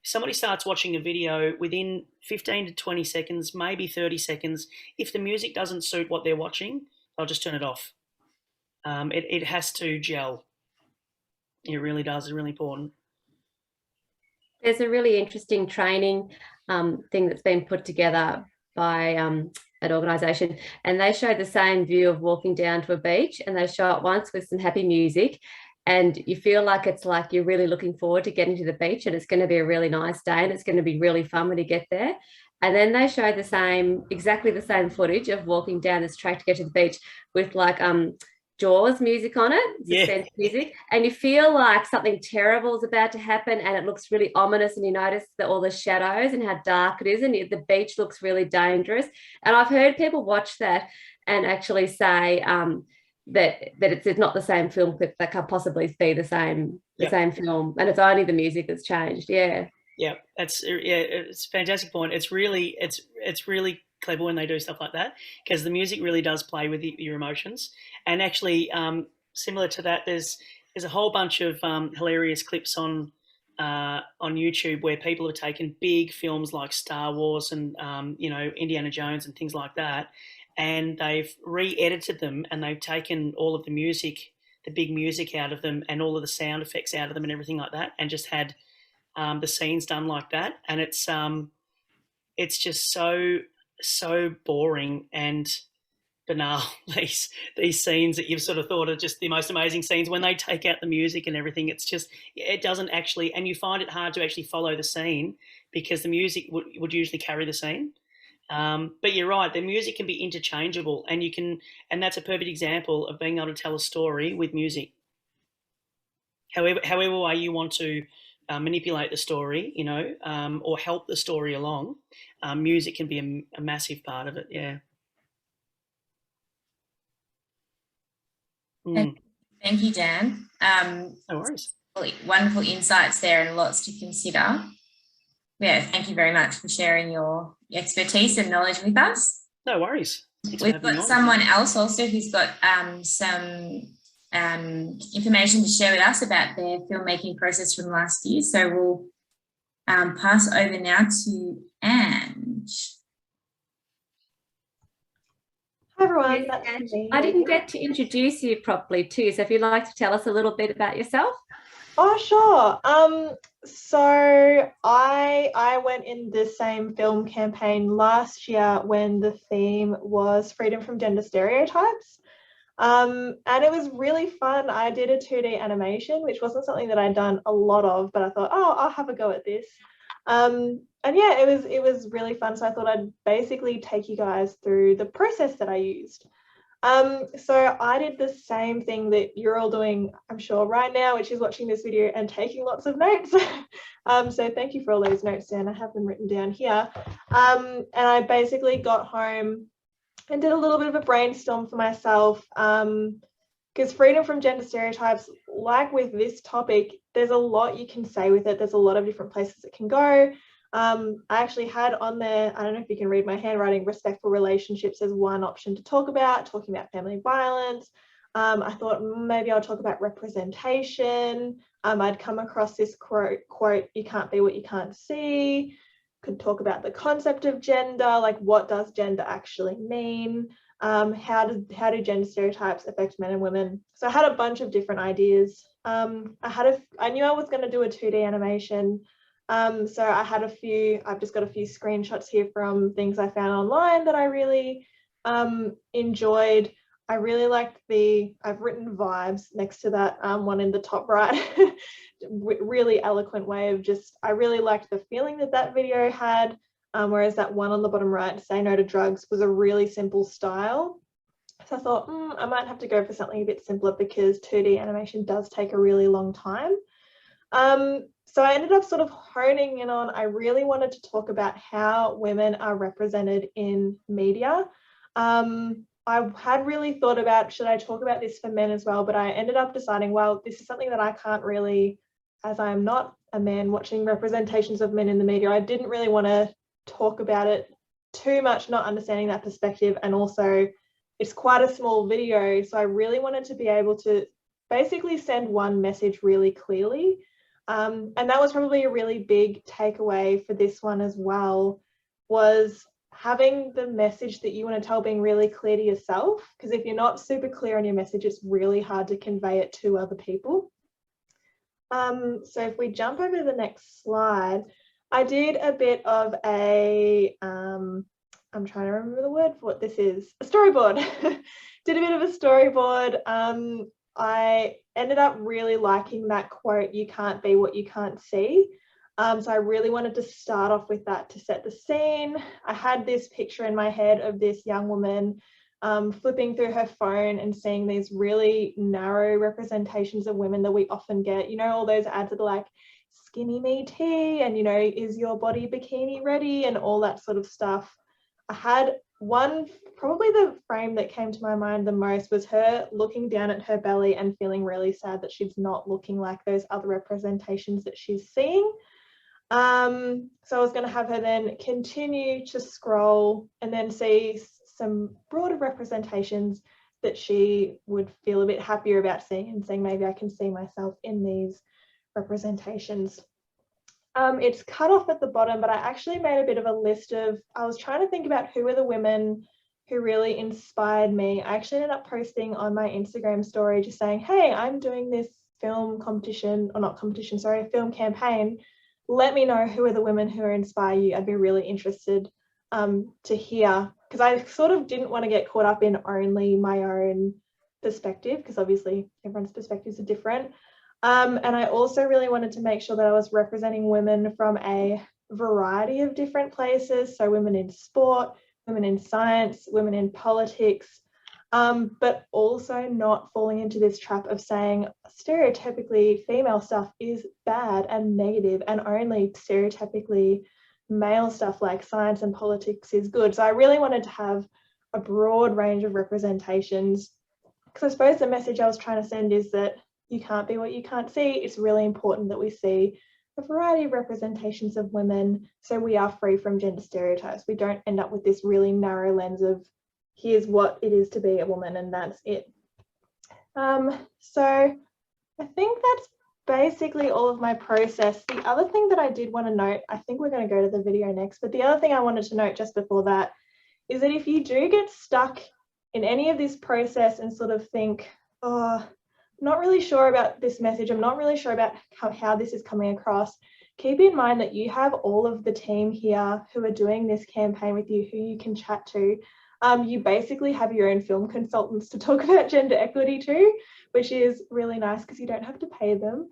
If somebody starts watching a video, within 15 to 20 seconds, maybe 30 seconds, if the music doesn't suit what they're watching, they'll just turn it off. It has to gel. It really does. It's really important. There's a really interesting training thing that's been put together by an organisation, and they show the same view of walking down to a beach, and they show it once with some happy music, and you feel like it's like you're really looking forward to getting to the beach, and it's going to be a really nice day, and it's going to be really fun when you get there. And then they show exactly the same footage of walking down this track to get to the beach with like Jaws music on it, suspense music, and you feel like something terrible is about to happen, and it looks really ominous, and you notice all the shadows and how dark it is, and the beach looks really dangerous. And I've heard people watch that and actually say that it's not the same film clip, that can't possibly be the same film, and it's only the music that's changed. Yeah, it's a fantastic point. It's really clever when they do stuff like that, because the music really does play with your emotions. And actually, similar to that, there's a whole bunch of hilarious clips on YouTube where people have taken big films like Star Wars and Indiana Jones and things like that, and they've re-edited them, and they've taken all of the music, the big music out of them, and all of the sound effects out of them and everything like that, and just had the scenes done like that. And it's just so boring and banal, these scenes that you've sort of thought are just the most amazing scenes. When they take out the music and everything, it doesn't actually, and you find it hard to actually follow the scene, because the music would usually carry the scene. But you're right, the music can be interchangeable, and that's a perfect example of being able to tell a story with music. However way you want to manipulate the story, or help the story along, music can be a massive part of it. Yeah. Thank you, Dan. No worries. Wonderful insights there and lots to consider. Yeah, thank you very much for sharing your expertise and knowledge with us. No worries. We've got someone else also who's got some information to share with us about their filmmaking process from last year. So we'll pass over now to Ange. Hi everyone. Yes, I didn't get to introduce you properly too, so if you'd like to tell us a little bit about yourself. Oh, sure. So I went in the same film campaign last year when the theme was freedom from gender stereotypes. And it was really fun. I did a 2D animation, which wasn't something that I'd done a lot of, but I thought, I'll have a go at this. And yeah, it was really fun. So I thought I'd basically take you guys through the process that I used. So I did the same thing that you're all doing, I'm sure, right now, which is watching this video and taking lots of notes. So thank you for all those notes, Dan. I have them written down here. And I basically got home and did a little bit of a brainstorm for myself, because freedom from gender stereotypes, like with this topic, there's a lot you can say with it. There's a lot of different places it can go. I actually had on there, I don't know if you can read my handwriting, respectful relationships as one option to talk about, talking about family violence. I thought maybe I'll talk about representation. I'd come across this quote, you can't be what you can't see. Could talk about the concept of gender, like what does gender actually mean? How do gender stereotypes affect men and women? So I had a bunch of different ideas. I knew I was going to do a 2D animation. So I had a few, I've just got a few screenshots here from things I found online that I really enjoyed. I really liked I've written vibes next to that one in the top right. Really eloquent way of just, I really liked the feeling that video had, whereas that one on the bottom right, say no to drugs, was a really simple style. So I thought, I might have to go for something a bit simpler because 2D animation does take a really long time. So I ended up sort of honing in on, I really wanted to talk about how women are represented in media. I had really thought about, should I talk about this for men as well? But I ended up deciding, well, this is something that I can't really, as I'm not a man watching representations of men in the media, I didn't really want to talk about it too much, not understanding that perspective. And also it's quite a small video. So I really wanted to be able to basically send one message really clearly. And that was probably a really big takeaway for this one as well, was having the message that you want to tell being really clear to yourself, because if you're not super clear on your message, it's really hard to convey it to other people. So if we jump over to the next slide, I did a bit of a, I'm trying to remember the word for what this is, a storyboard. Did a bit of a storyboard. I ended up really liking that quote, you can't be what you can't see. So I really wanted to start off with that to set the scene. I had this picture in my head of this young woman flipping through her phone and seeing these really narrow representations of women that we often get. You know, all those ads that are like, skinny me tea, and, you know, is your body bikini ready, and all that sort of stuff. I had one, probably the frame that came to my mind the most was her looking down at her belly and feeling really sad that she's not looking like those other representations that she's seeing. So I was going to have her then continue to scroll and then see some broader representations that she would feel a bit happier about seeing, and saying maybe I can see myself in these representations. It's cut off at the bottom, but I actually made a bit of a list of, I was trying to think about who are the women who really inspired me. I actually ended up posting on my Instagram story just saying, hey, I'm doing this film competition, or not competition, sorry, a film campaign. Let me know who are the women who inspire you. I'd be really interested to hear, because I sort of didn't want to get caught up in only my own perspective, because obviously everyone's perspectives are different. And I also really wanted to make sure that I was representing women from a variety of different places. So women in sport, women in science, women in politics, but also not falling into this trap of saying stereotypically female stuff is bad and negative, and only stereotypically male stuff like science and politics is good. So I really wanted to have a broad range of representations, because I suppose the message I was trying to send is that you can't be what you can't see. It's really important that we see a variety of representations of women so we are free from gender stereotypes. We don't end up with this really narrow lens of here's what it is to be a woman and that's it. So I think that's basically all of my process. The other thing that I did want to note, I think we're going to go to the video next, but the other thing I wanted to note just before that is that if you do get stuck in any of this process and sort of think, oh, I'm not really sure about this message, I'm not really sure about how this is coming across, keep in mind that you have all of the team here who are doing this campaign with you, who you can chat to. You basically have your own film consultants to talk about gender equity to, which is really nice because you don't have to pay them.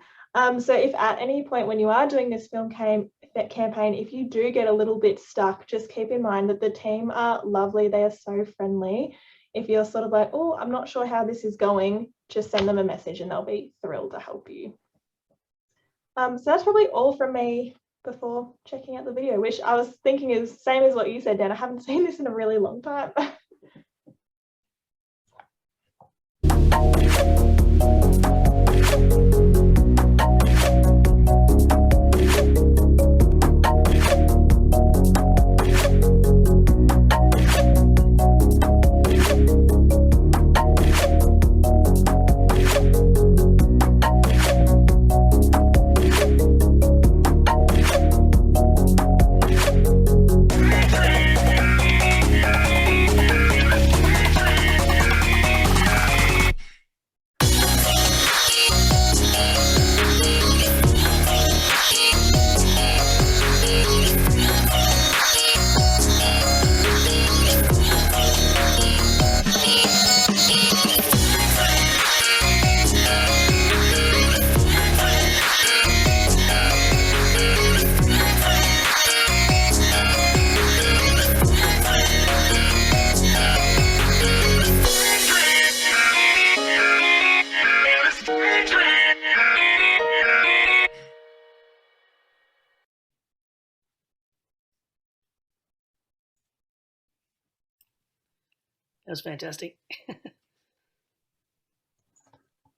So if at any point when you are doing this film campaign, if you do get a little bit stuck, just keep in mind that the team are lovely. They are so friendly. If you're sort of like, oh, I'm not sure how this is going, just send them a message and they'll be thrilled to help you. So that's probably all from me before checking out the video, which I was thinking is same as what you said, Dan. I haven't seen this in a really long time. That was fantastic.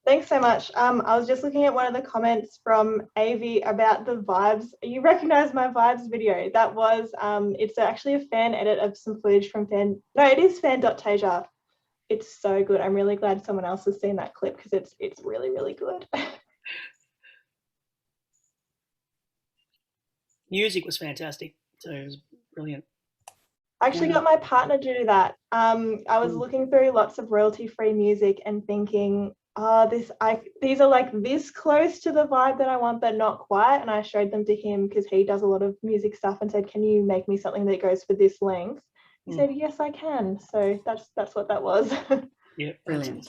Thanks so much. I was just looking at one of the comments from Avi about the vibes. You recognize my vibes video. That was, it's actually a fan edit of some footage from it is fan.tasia. It's so good. I'm really glad someone else has seen that clip because it's really, really good. Music was fantastic. So it was brilliant. I actually got my partner to do that. I was looking through lots of royalty-free music and thinking, these are like this close to the vibe that I want, but not quite. And I showed them to him because he does a lot of music stuff and said, can you make me something that goes for this length? He said, yes, I can. So that's what that was. Yeah, brilliant.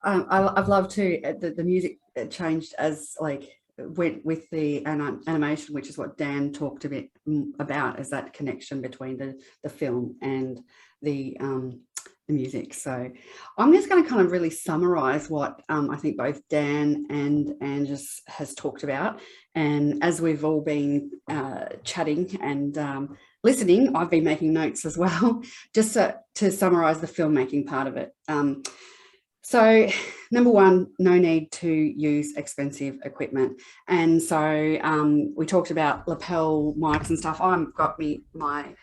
I've loved too the music changed as like went with the animation, which is what Dan talked a bit about, as that connection between the film and the music. So I'm just going to kind of really summarize what I think both Dan and Angus has talked about. And as we've all been chatting and listening, I've been making notes as well, just to summarize the filmmaking part of it. So number one, no need to use expensive equipment. And so we talked about lapel mics and stuff. I've got my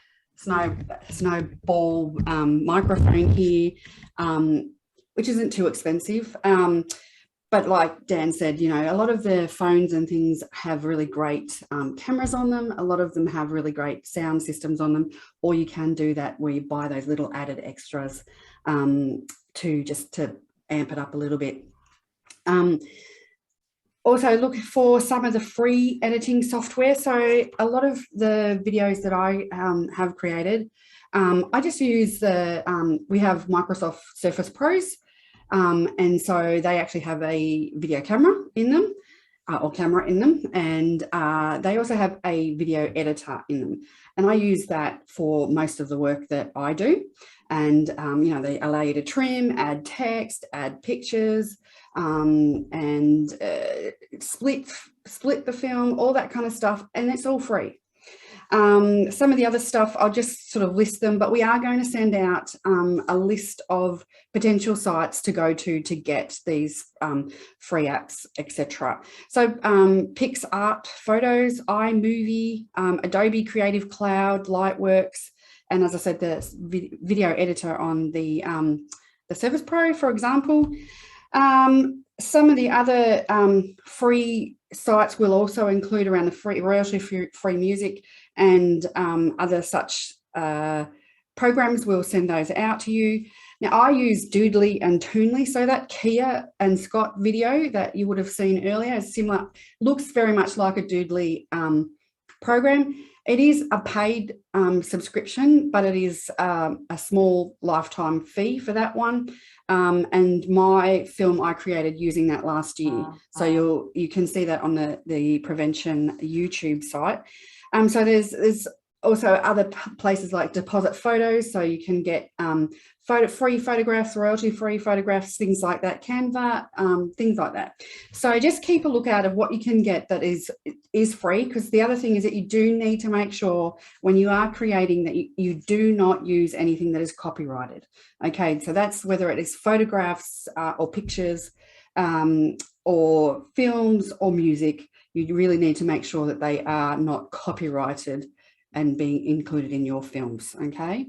snowball microphone here, which isn't too expensive. But like Dan said, you know, a lot of the phones and things have really great cameras on them. A lot of them have really great sound systems on them, or you can do that where you buy those little added extras to amp it up a little bit. Also look for some of the free editing software. So a lot of the videos that I have created, I just use we have Microsoft Surface Pros. And so they actually have a video camera in them, and they also have a video editor in them. And I use that for most of the work that I do. And, you know, they allow you to trim, add text, add pictures, and split the film, all that kind of stuff. And it's all free. Some of the other stuff, I'll just sort of list them, but we are going to send out a list of potential sites to go to get these free apps, etc. So PixArt Photos, iMovie, Adobe Creative Cloud, Lightworks, and as I said, the video editor on the Surface Pro, for example. Some of the other free sites will also include around the royalty-free music and other such programs. We'll send those out to you. Now, I use Doodly and Toonly, so that Kia and Scott video that you would have seen earlier is similar, looks very much like a Doodly program. It is a paid subscription, but it is a small lifetime fee for that one. And my film I created using that last year. So you can see that on the Prevention YouTube site. So there's also other places like Deposit Photos, so you can get free photographs, royalty-free photographs, things like that, Canva, things like that. So just keep a lookout of what you can get that is free, because the other thing is that you do need to make sure when you are creating that you do not use anything that is copyrighted. Okay, so that's whether it is photographs or pictures or films or music. You really need to make sure that they are not copyrighted and being included in your films, okay?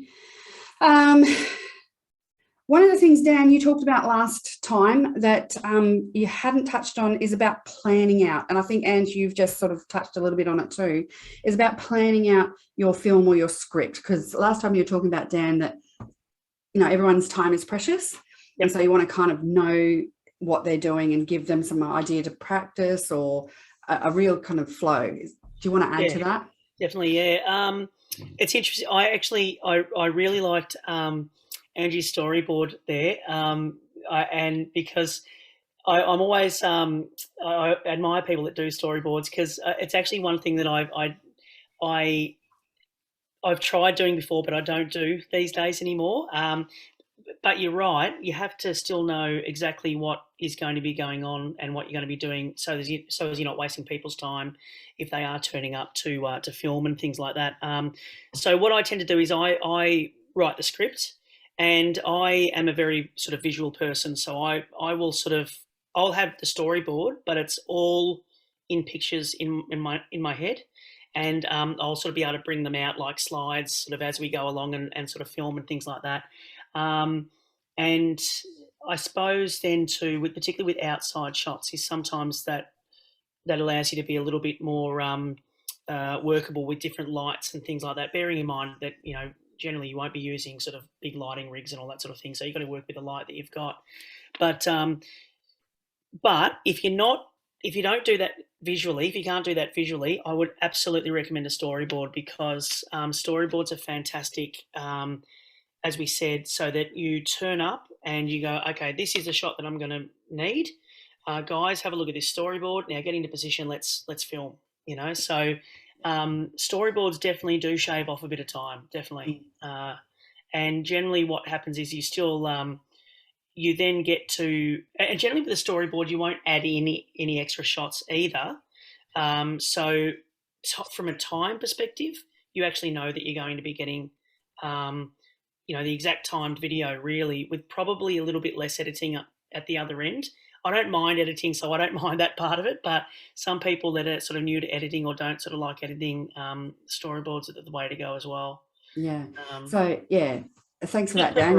One of the things, Dan, you talked about last time that you hadn't touched on is about planning out. And I think, Ange, you've just sort of touched a little bit on it too, is about planning out your film or your script. Because last time you were talking about, Dan, that, you know, everyone's time is precious. Yep. And so you want to kind of know what they're doing and give them some idea to practice or a real kind of flow. Do you want to add to that? Definitely, yeah. It's interesting. I really liked Angie's storyboard there, and because I'm always I admire people that do storyboards, because it's actually one thing that I've tried doing before, but I don't do these days anymore. But you're right, you have to still know exactly what is going to be going on and what you're going to be doing, so as you're not wasting people's time if they are turning up to film and things like that. So what I tend to do is I write the script, And I am a very sort of visual person, so I will I'll have the storyboard, but it's all in pictures in my head, and I'll sort of be able to bring them out like slides sort of as we go along and sort of film and things like that. And I suppose then too, particularly with outside shots, is sometimes that allows you to be a little bit more workable with different lights and things like that, bearing in mind that, you know, generally you won't be using sort of big lighting rigs and all that sort of thing, so you've got to work with the light that you've got. But if you don't do that visually, if you can't do that visually, I would absolutely recommend a storyboard, because storyboards are fantastic, as we said, so that you turn up and you go, okay, this is a shot that I'm going to need. Guys, have a look at this storyboard. Now get into position. Let's film. You know, so storyboards definitely do shave off a bit of time, definitely. And generally, what happens is you still you then get to, and generally with the storyboard, you won't add any extra shots either. So from a time perspective, you actually know that you're going to be getting, you know, the exact timed video, really, with probably a little bit less editing at the other end. I don't mind editing, so I don't mind that part of it. But some people that are sort of new to editing or don't sort of like editing, storyboards are the way to go as well. Yeah. So yeah, thanks for that, Dan.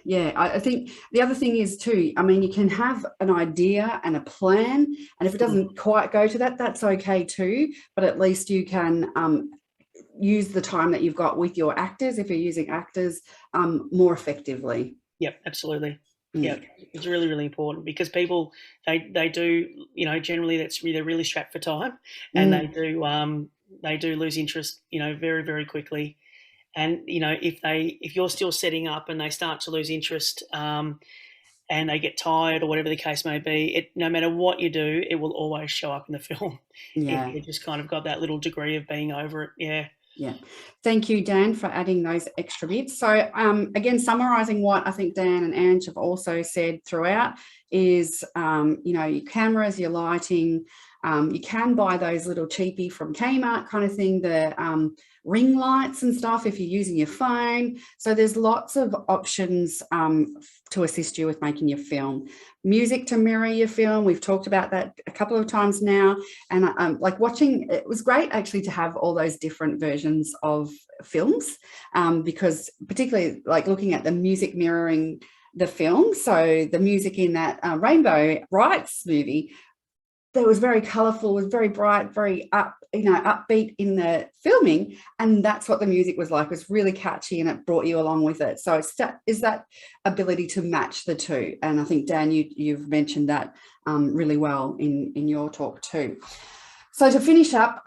Yeah, I think the other thing is too, I mean, you can have an idea and a plan, and if it doesn't quite go to that, that's okay too. But at least you can use the time that you've got with your actors, if you're using actors, more effectively. Yep, absolutely. Yeah, it's really, really important, because people, they do, you know, generally they're really strapped for time, and they do lose interest, you know, very, very quickly. And, you know, if you're still setting up and they start to lose interest, and they get tired or whatever the case may be, no matter what you do, it will always show up in the film. Yeah. It just kind of got that little degree of being over it. Yeah. Yeah. Thank you, Dan, for adding those extra bits. So again, summarising what I think Dan and Ange have also said throughout is, you know, your cameras, your lighting, you can buy those little cheapie from Kmart kind of thing, the ring lights and stuff if you're using your phone. So there's lots of options to assist you with making your film. Music to mirror your film, we've talked about that a couple of times now. And like watching, it was great actually to have all those different versions of films, because particularly like looking at the music mirroring the film. So the music in that Rainbow Rights movie, that was very colourful, was very bright, very upbeat in the filming, and that's what the music was like. It was really catchy and it brought you along with it. So it's that ability to match the two, and I think Dan, you've mentioned that really well in your talk too. So to finish up,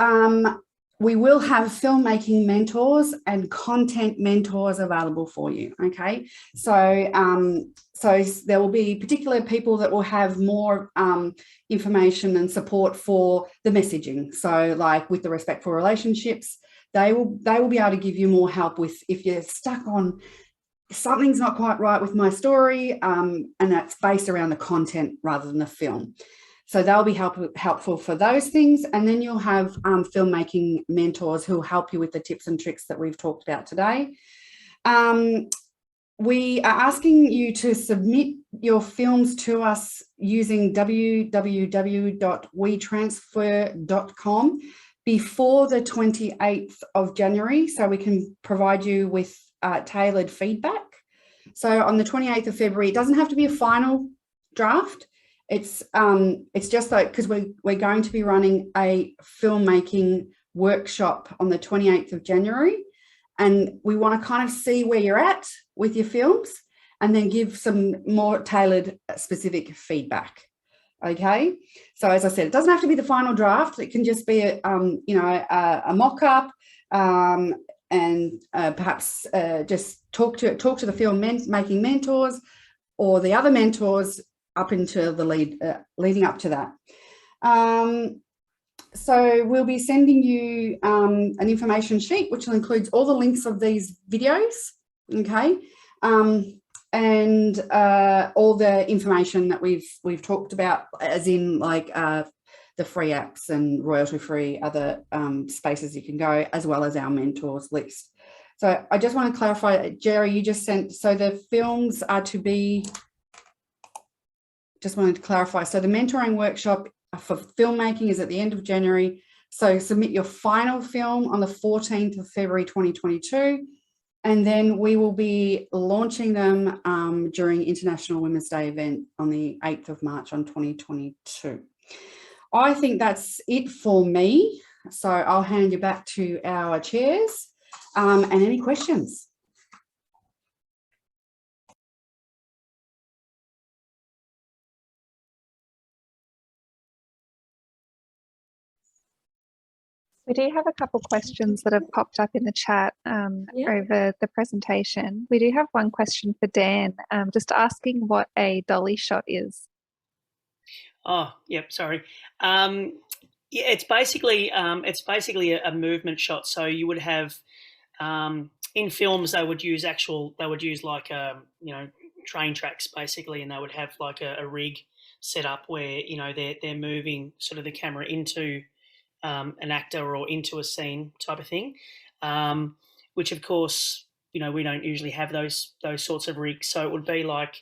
we will have filmmaking mentors and content mentors available for you. Okay, so there will be particular people that will have more information and support for the messaging. So like with the respectful relationships, they will be able to give you more help with if you're stuck on something's not quite right with my story, and that's based around the content rather than the film. So they'll be helpful for those things. And then you'll have filmmaking mentors who will help you with the tips and tricks that we've talked about today. We are asking you to submit your films to us using www.wetransfer.com before the 28th of January, so we can provide you with tailored feedback. So on the 28th of February, it doesn't have to be a final draft. It's just like, because we're going to be running a filmmaking workshop on the 28th of January, and we want to kind of see where you're at with your films and then give some more tailored specific feedback. Okay, so as I said, it doesn't have to be the final draft. It can just be a mock-up, and perhaps just talk to the filmmaking mentors or the other mentors up into the leading up to that. So we'll be sending you an information sheet which will include all the links of these videos, okay, and all the information that we've talked about, as in like the free apps and royalty-free other spaces you can go, as well as our mentors list. So I just want to clarify, Jerry, you just sent, so the films are to be, just wanted to clarify. So the mentoring workshop for filmmaking is at the end of January. So submit your final film on the 14th of February 2022. And then we will be launching them during International Women's Day event on the 8th of March on 2022. I think that's it for me. So I'll hand you back to our chairs and any questions. We do have a couple questions that have popped up in the chat over the presentation. We do have one question for Dan, just asking what a dolly shot is. Oh, yep. Sorry. Yeah, it's basically a movement shot. So you would have in films they would use like train tracks basically, and they would have like a rig set up where they're moving sort of the camera into an actor or into a scene type of thing, which of course we don't usually have those sorts of rigs. So it would be like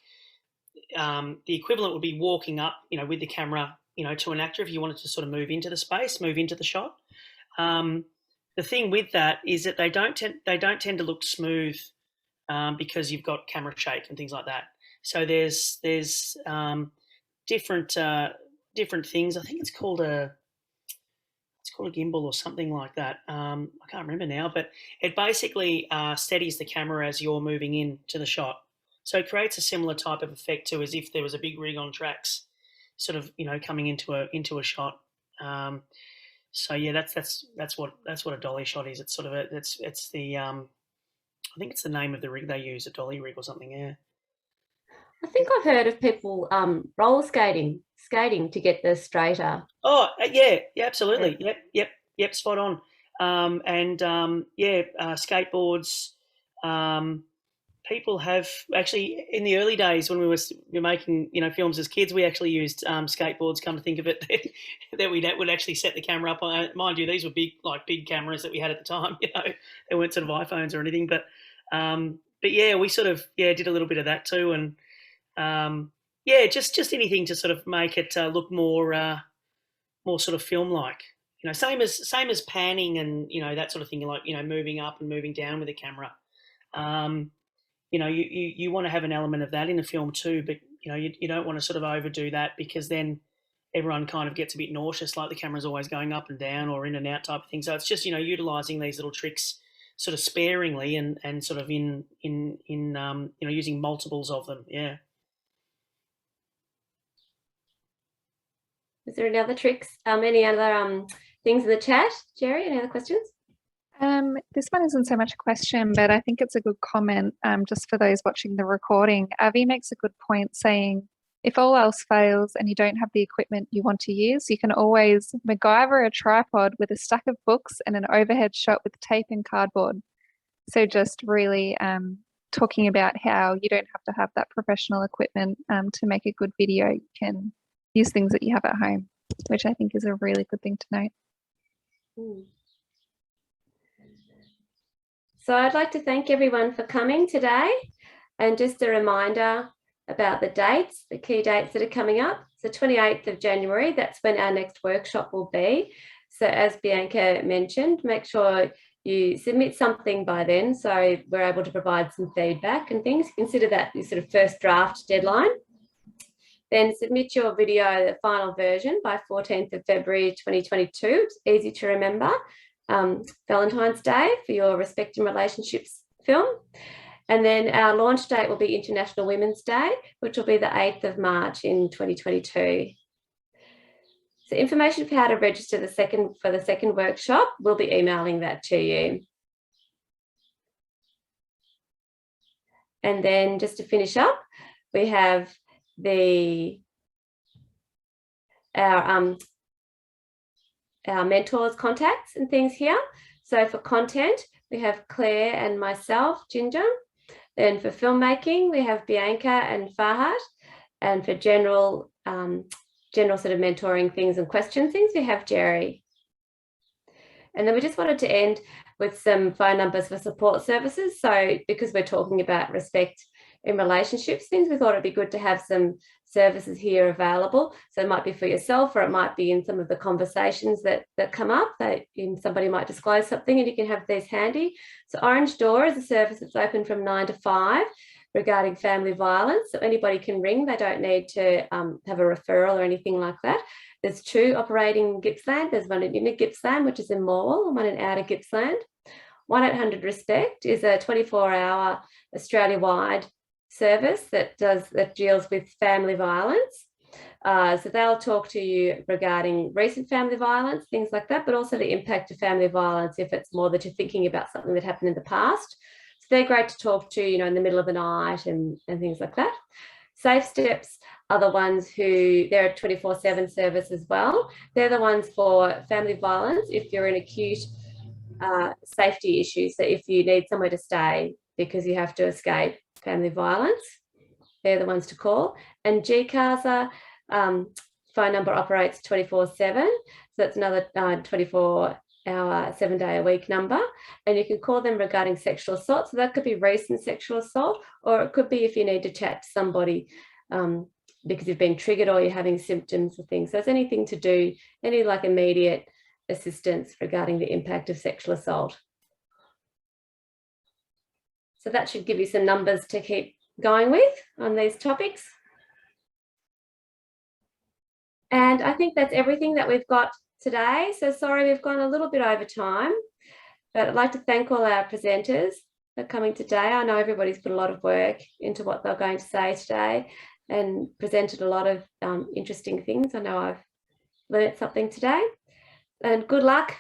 the equivalent would be walking up with the camera to an actor if you wanted to sort of move into the space, move into the shot. The thing with that is that they don't tend to look smooth because you've got camera shake and things like that. So there's different things. I think it's called a gimbal or something like that. I can't remember now, but it basically steadies the camera as you're moving into the shot. So it creates a similar type of effect to as if there was a big rig on tracks, sort of coming into a shot. So yeah, that's what a dolly shot is. It's sort of it's the I think it's the name of the rig they use, a dolly rig or something. Yeah. I think I've heard of people roller skating to get the straighter. Oh yeah, absolutely. Yep, spot on. Skateboards. People have actually in the early days when we were making films as kids, we actually used skateboards. Come to think of it, that we would actually set the camera up on. Mind you, these were big cameras that we had at the time. They weren't sort of iPhones or anything, but yeah, we sort of did a little bit of that too, and just anything to sort of make it look more sort of film like. Same as panning and that sort of thing, like moving up and moving down with the camera. You want to have an element of that in a film too, but you don't want to sort of overdo that because then everyone kind of gets a bit nauseous, like the camera's always going up and down or in and out type of thing. So it's just utilizing these little tricks sort of sparingly and sort of in using multiples of them. Yeah. Is there any other tricks? Any other things in the chat, Jerry? Any other questions? This one isn't so much a question, but I think it's a good comment just for those watching the recording. Avi makes a good point saying, if all else fails and you don't have the equipment you want to use, you can always MacGyver a tripod with a stack of books and an overhead shot with tape and cardboard. So just really talking about how you don't have to have that professional equipment to make a good video. You can use things that you have at home, which I think is a really good thing to note. So I'd like to thank everyone for coming today, and just a reminder about the dates, the key dates that are coming up. So 28th of January, that's when our next workshop will be. So as Bianca mentioned, make sure you submit something by then so we're able to provide some feedback and things. Consider that your sort of first draft deadline. Then submit your video, the final version, by 14th of February 2022. It's easy to remember. Valentine's Day for your Respect and Relationships film. And then our launch date will be International Women's Day, which will be the 8th of March in 2022. So information for how to register for the second workshop, we'll be emailing that to you. And then just to finish up, we have our mentors' contacts and things here. So for content, we have Claire and myself, Ginger. Then for filmmaking, we have Bianca and Farhat. And for general sort of mentoring things and question things, we have Jerry. And then we just wanted to end with some phone numbers for support services. So because we're talking about respect in relationships things, we thought it'd be good to have some services here available. So it might be for yourself, or it might be in some of the conversations that come up, that somebody might disclose something and you can have these handy. So Orange Door is a service that's open from 9 to 5 regarding family violence. So anybody can ring. They don't need to have a referral or anything like that. There's 2 operating in Gippsland. There's one in Inner Gippsland, which is in Morwell, and one in Outer Gippsland. 1800-RESPECT is a 24-hour Australia-wide service that deals with family violence. So they'll talk to you regarding recent family violence, things like that, but also the impact of family violence if it's more that you're thinking about something that happened in the past. So they're great to talk to, in the middle of the night and things like that. Safe Steps are the ones who, they're a 24/7 service as well. They're the ones for family violence if you're in acute safety issues. So if you need somewhere to stay because you have to escape family violence, they're the ones to call. And GCASA phone number operates 24/7. So that's another 24-hour, 7-day-a-week number. And you can call them regarding sexual assault. So that could be recent sexual assault, or it could be if you need to chat to somebody because you've been triggered or you're having symptoms or things. So it's anything to do, any like immediate assistance regarding the impact of sexual assault. So that should give you some numbers to keep going with on these topics. And I think that's everything that we've got today. So sorry, we've gone a little bit over time, but I'd like to thank all our presenters for coming today. I know everybody's put a lot of work into what they're going to say today and presented a lot of interesting things. I know I've learned something today. And good luck.